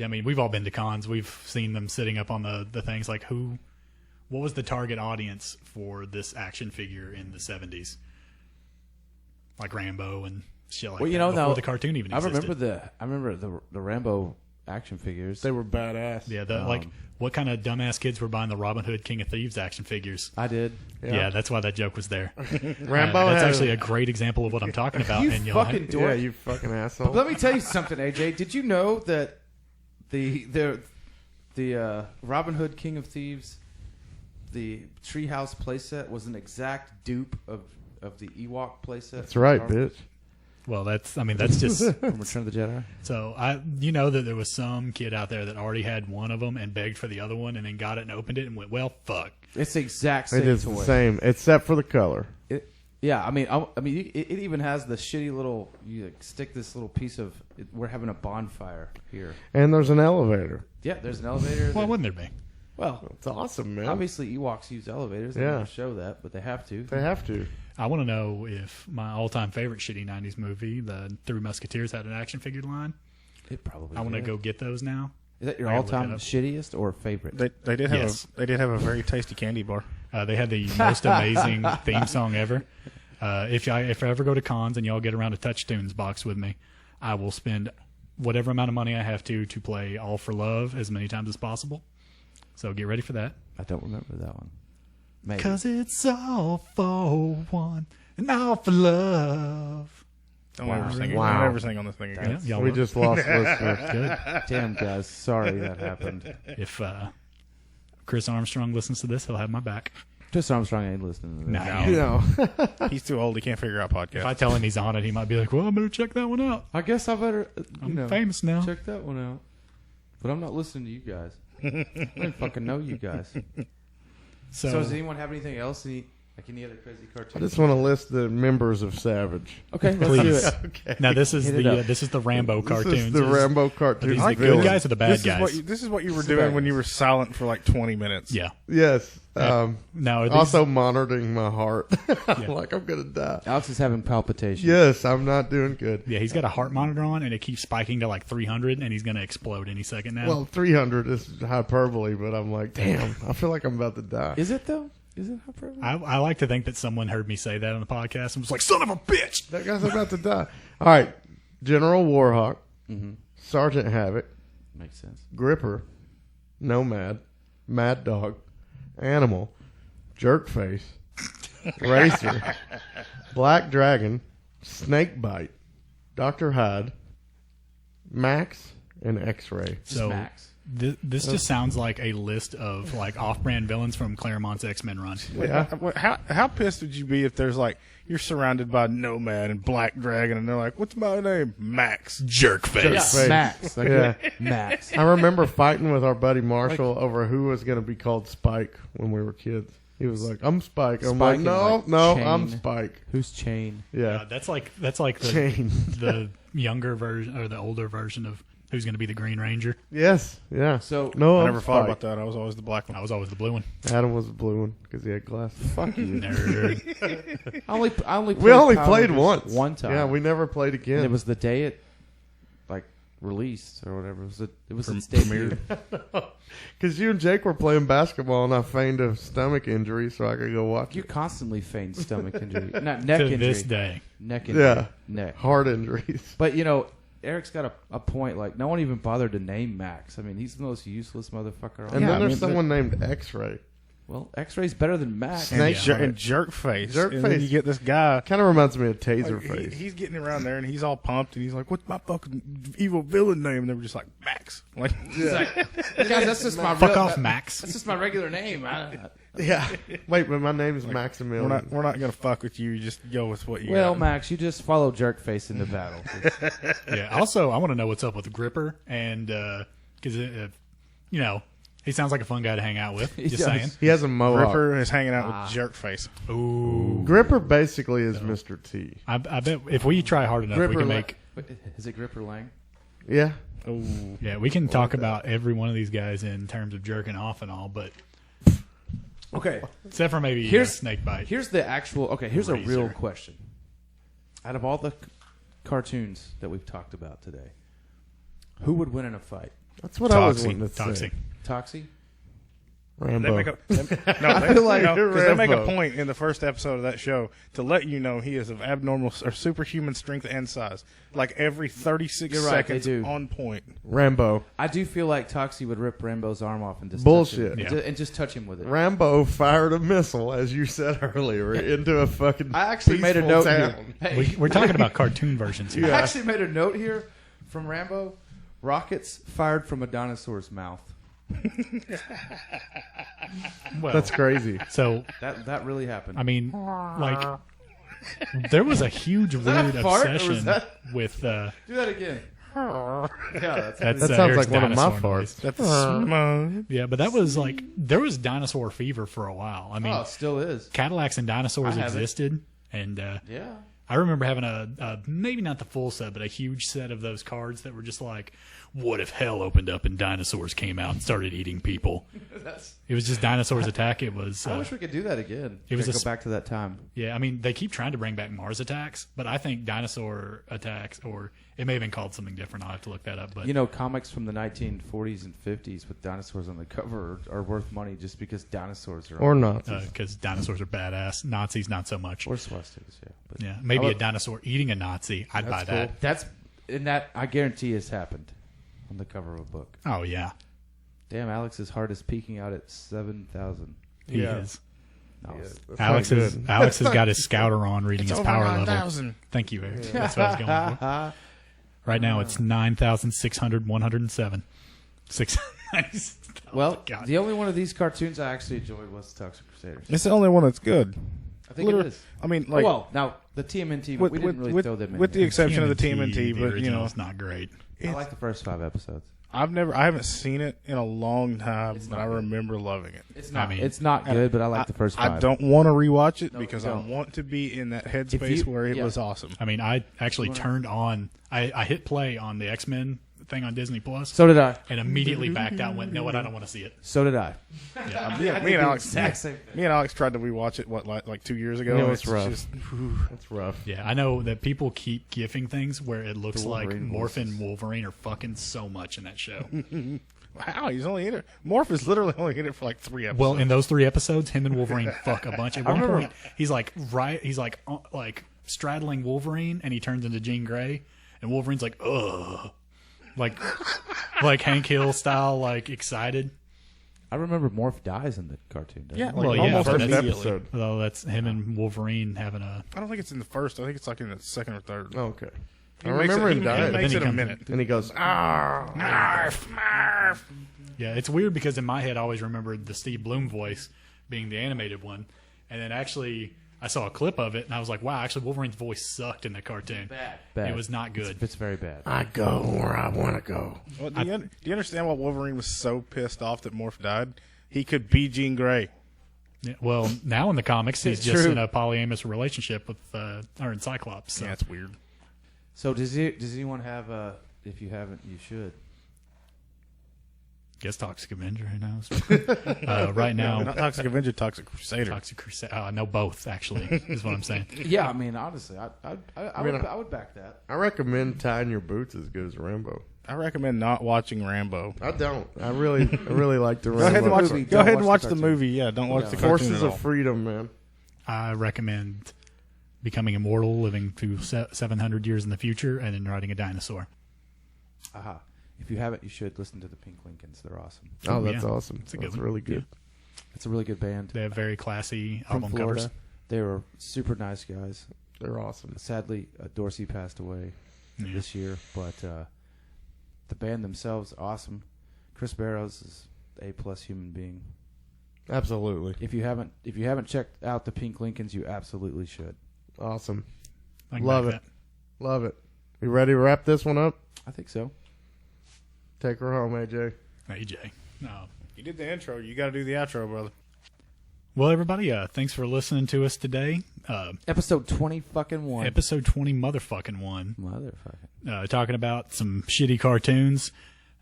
I mean, we've all been to cons. We've seen them sitting up on the things. Like, what was the target audience for this action figure in the 70s? Like Rambo and shit like Well, you that. know, Before now the cartoon even I existed. remember the Rambo action figures. They were badass. Yeah, like, what kind of dumbass kids were buying the Robin Hood King of Thieves action figures? I did. Yeah, that's why that joke was there. Rambo. That's had actually a great example of what I'm talking about. You and you'll fucking have- dork. Yeah, you fucking asshole. Let me tell you something, AJ. Did you know that the Robin Hood King of Thieves the Treehouse playset was an exact dupe of the Ewok playset. That's right, bitch. Well, that's just From Return of the Jedi. so. That there was some kid out there that already had one of them and begged for the other one, and then got it and opened it and went, "Well, fuck." It's the exact same It is toy. the same, except for the color. Yeah, it even has the shitty little. You stick this little piece of. We're having a bonfire here. And there's an elevator. Yeah, there's an elevator. Why wouldn't there be? Well, It's awesome, man. obviously Ewoks use elevators. They Yeah. don't show that, but they have to. They have to. I want to know if my all-time favorite shitty '90s movie, The Three Musketeers, had an action figure line. It probably. I want to did. go get those now. Is that your I gotta look all-time it up. shittiest or favorite? They did have a very tasty candy bar. They had the most amazing theme song ever. If I ever go to cons and y'all get around a Touch Tunes box with me, I will spend whatever amount of money I have to play All for Love as many times as possible. So get ready for that. I don't remember that one. Maybe. 'Cause it's all for one and all for love. Don't Wow. ever sing it. Wow. Don't ever sing on this thing again. Yeah, y'all We will. just lost listeners. Good. Damn, guys. Sorry that happened. If Chris Armstrong listens to this, he'll have my back. Chris Armstrong ain't listening to this. No. You know, He's too old. He can't figure out If podcasts. I tell him he's on it, he might be like, "Well, I better check that one out. I guess I better, I'm famous now." check that one out. But I'm not listening to you guys. I don't fucking know you guys. So So, does anyone have anything else? Any other crazy I cartoons? just want to list the members of Savage. Okay, let's Please. do it. Okay. now this is Hit it the up. this is the Rambo cartoons. This is the Rambo Are cartoons. these the good villain. guys or the bad guys? This is what you were It's the doing bad when you guys. were silent for like 20 minutes. Yeah. Yes. Now, are these, Also monitoring my heart. Like I'm going to die. Alex is having palpitations. Yes, I'm not doing good. yeah, he's got a heart monitor on, and it keeps spiking to like 300, and he's going to explode any second now. Well, 300 is hyperbole, but I'm like, damn, I feel like I'm about to die. Is it though? Is it hyperbole? I like to think that someone heard me say that on the podcast and was like, "Son of a bitch!" That guy's about to die. All right. General Warhawk, Mm-hmm. Sergeant Havoc, Makes sense. Gripper, Nomad, Mad Dog, Animal, Jerkface, Racer, Black Dragon, Snakebite, Dr. Hyde, Max, and X-Ray. So Max. this just sounds like a list of like off-brand villains from Claremont's X-Men run. Yeah. How pissed would you be if there's like you're surrounded by Nomad and Black Dragon and they're like, "What's my name?" Max. Jerkface. Jerkface. Max. Like Yeah. Max. I remember fighting with our buddy Marshall over who was going to be called Spike when we were kids. He was like, "I'm Spike." I'm Spike like, and, "No, like, no, Chain. I'm Spike." Who's Chain? Yeah. That's like the, Chain. the younger version or the older version of who's going to be the Green Ranger. Yes. Yeah. So No, I I'm never thought Spike. about that. I was always the black one. I was always the blue one. Adam was the blue one because he had glasses. fuck you. Nerd. I only played We only Power played Rangers once. one time. Yeah, we never played again. And it was the day it like released or whatever. It was its debut. Because you and Jake were playing basketball, and I feigned a stomach injury so I could go watch You it. constantly feign stomach injury, not neck To injury. this day. Neck injury. Yeah. Neck. Heart injuries. But Eric's got a point. Like no one even bothered to name Max. I mean, he's the most useless motherfucker. On And earth. then there's someone named X-Ray. Well, X-Ray's better than Max. Snake And Jerkface. Jerkface. And then you get this guy. Kind of reminds me of Like, Taserface. he's getting around there and he's all pumped and he's like, "What's my fucking evil villain name?" And they were just like, "Max." Like, Guys, that's just my Fuck off, Max. That's just my regular name. Yeah. Wait, but my name's Maximilian. we're not gonna fuck with you. Just go with what you Well, got. Max, you just follow Jerkface into battle. Yeah. Also, I want to know what's up with Gripper, and because he sounds like a fun guy to hang out with. He Just does. saying. He has a mohawk. Ripper is hanging out with Jerkface. Ooh. Gripper basically is Mr. T. I bet if we try hard enough, we can make. Is it Gripper Lang? Yeah. Oh, Yeah, we can talk about every one of these guys in terms of jerking off and all, but Okay. except for maybe Here's- Snakebite. Here's the actual. Okay, here's a real Razor. question. Out of all the cartoons that we've talked about today, who would win in a fight? That's what I was Toxie. wanting to say. Toxie. Toxie? they Rambo. make a, I feel like you're because they make a Rambo. point in the first episode of that show to let you know he is of abnormal or superhuman strength and size. Like every 36 You're right, they seconds do. on point. Rambo. I do feel like Toxie would rip Rambo's arm off and just Bullshit. touch him, Yeah. and just touch him with it. Rambo fired a missile, as you said earlier, into a fucking I actually made a peaceful note here. town. Hey, We're talking about cartoon versions here. I actually made a note here from Rambo. Rockets fired from a dinosaur's mouth. Well, That's crazy. so That really happened. I mean, like, there was a huge weird a fart, or was obsession that- with. Do that again. Yeah, that's That's, That sounds Eric's like one of my dinosaur noise. farts. That's smooth. Yeah, but that was like there was dinosaur fever for a while. I mean, oh, it still is. Cadillacs and dinosaurs I have it. existed, and Yeah. I remember having a maybe not the full set, but a huge set of those cards that were just like, what if hell opened up and dinosaurs came out and started eating people? It was just dinosaurs attack. It was. I wish we could do that again. It was Go a back to that time. Yeah, I mean, they keep trying to bring back Mars attacks, but I think dinosaur attacks, or it may have been called something different. I'll have to look that up. But You know, comics from the 1940s and 50s with dinosaurs on the cover are worth money just because dinosaurs are Or on not. because dinosaurs are badass, Nazis not so much. Or swastikas, yeah. But Yeah, maybe I a would- dinosaur eating a Nazi. I'd buy That's that. That I guarantee has happened on the cover of a book. Oh yeah, Damn, Alex's heart is peaking out at 7,000. he Yeah. is. No, Yeah, that's Alex not is good. Alex has got his scouter on, reading his Over power 9,000. level. Thank you, Eric. That's what I was going for. Right now, it's 9,600, 696. Well, God. the only one of these cartoons I actually enjoyed was the Toxic Crusaders. It's the only one that's good. I think Literally- it is. I mean, like, Well, now, the TMNT, we didn't really throw them in. with the here. exception of the TMNT, the but you original know, is not great. I like the first 5 episodes. I haven't seen it in a long time, It's but not I good. remember loving it. It's not. I mean, it's not good, but I like the first 5. I don't want to rewatch it No, because you I don't. want to be in that If headspace you- where it yeah. was awesome. I mean, I actually turned on. I hit play on the X-Men thing on Disney Plus, So did I. and immediately backed out. And went, no, what? I don't want to see it. So did I. Yeah, Me and Alex, Exact same. me and Alex tried to rewatch it like 2 years ago. Yeah, and it's rough. just- That's rough. yeah. I know that people keep gifting things where it looks The like Wolverine Morph voices. and Wolverine are fucking so much in that show. Wow, he's only in it. Morph is literally only in it for like 3 episodes. Well, in those 3 episodes, him and Wolverine fuck a bunch. At one remember- point, he's like straddling Wolverine, and he turns into Jean Grey, and Wolverine's like, ugh, like Hank Hill style, like excited. I remember Morph dies in the cartoon. Doesn't Yeah, he? like Well, yeah, almost first immediately. episode. Although that's him and Wolverine having a. I don't think it's in the first. I think it's like in the second or third. Oh, okay. He I makes remember it, him he, dying. He makes Then he it a comes minute. And he goes, Yeah, it's weird because in my head I always remembered the Steve Bloom voice being the animated one, and then actually I saw a clip of it and I was like, wow, actually Wolverine's voice sucked in the cartoon. Bad. It was not good. It's very bad. I go where I want to go. Well, do you understand why Wolverine was so pissed off that Morph died? He could be Jean Grey. Yeah, well, now in the comics he's It's just true. in a polyamorous relationship with or in Cyclops. So. Yeah, it's weird. So does anyone have if you haven't, you should. Guess Toxic Avenger, who knows? Right now, Not Toxic Avenger, Toxic Crusader. Toxic Crusade. No, both actually is what I'm saying. Yeah, I mean, honestly, I would back that. I recommend Tying Your Boots as good as Rambo. I recommend not watching Rambo. I don't. I really like the Go ahead and Rambo. watch. movie. Go Don't ahead and watch watch the the cartoon. movie. Yeah, don't watch Yeah. the cartoon Forces at all. of Freedom, man. I recommend becoming immortal, living through 700 years in the future, and then riding a dinosaur. Aha. If you haven't, you should listen to the Pink Lincolns. They're awesome. Oh, Oh, that's yeah. awesome. It's a good That's one. really good. It's a really good band. They have very classy From album Florida. covers. They were super nice guys. They're awesome. Sadly, Dorsey passed away Yeah. this year, but the band themselves, awesome. Chris Barrows is A+ human being. Absolutely. If you haven't checked out the Pink Lincolns, you absolutely should. Awesome. I can Love back it. Love it. You ready to wrap this one up? I think so. Take her home, AJ. that. AJ. No. You did the intro. You got to do the outro, brother. Well, everybody, thanks for listening to us today. Episode 20 Episode 20 motherfucking one. Motherfucking. Talking about some shitty cartoons.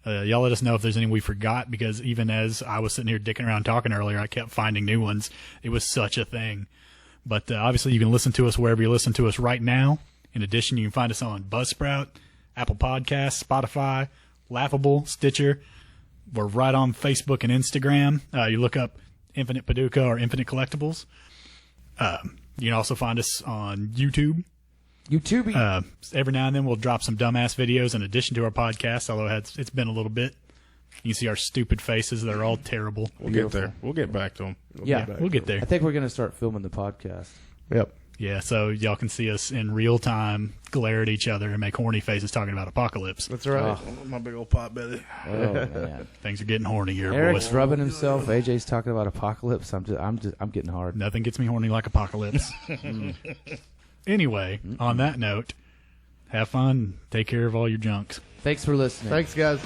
Y'all let us know if there's any we forgot, because even as I was sitting here dicking around talking earlier, I kept finding new ones. It was such a thing. But obviously you can listen to us wherever you listen to us right now. In addition, you can find us on Buzzsprout, Apple Podcasts, Spotify, Laughable, Stitcher. We're right on Facebook and Instagram. You look up Infinite Paducah or Infinite Collectibles. You can also find us on YouTube. YouTube. Every now and then we'll drop some dumbass videos in addition to our podcast, although it's been a little bit. You can see our stupid faces. They're all terrible. We'll get there. We'll get back to them. Yeah, We'll get there. I think we're going to start filming the podcast. Yep. Yeah, so y'all can see us in real time glare at each other and make horny faces talking about apocalypse. That's right. My big old pot belly. Oh man, Things are getting horny here, Eric's boys. rubbing himself. AJ's talking about apocalypse. I'm getting hard. Nothing gets me horny like apocalypse. Anyway, on that note, have fun. Take care of all your junks. Thanks for listening. Thanks, guys.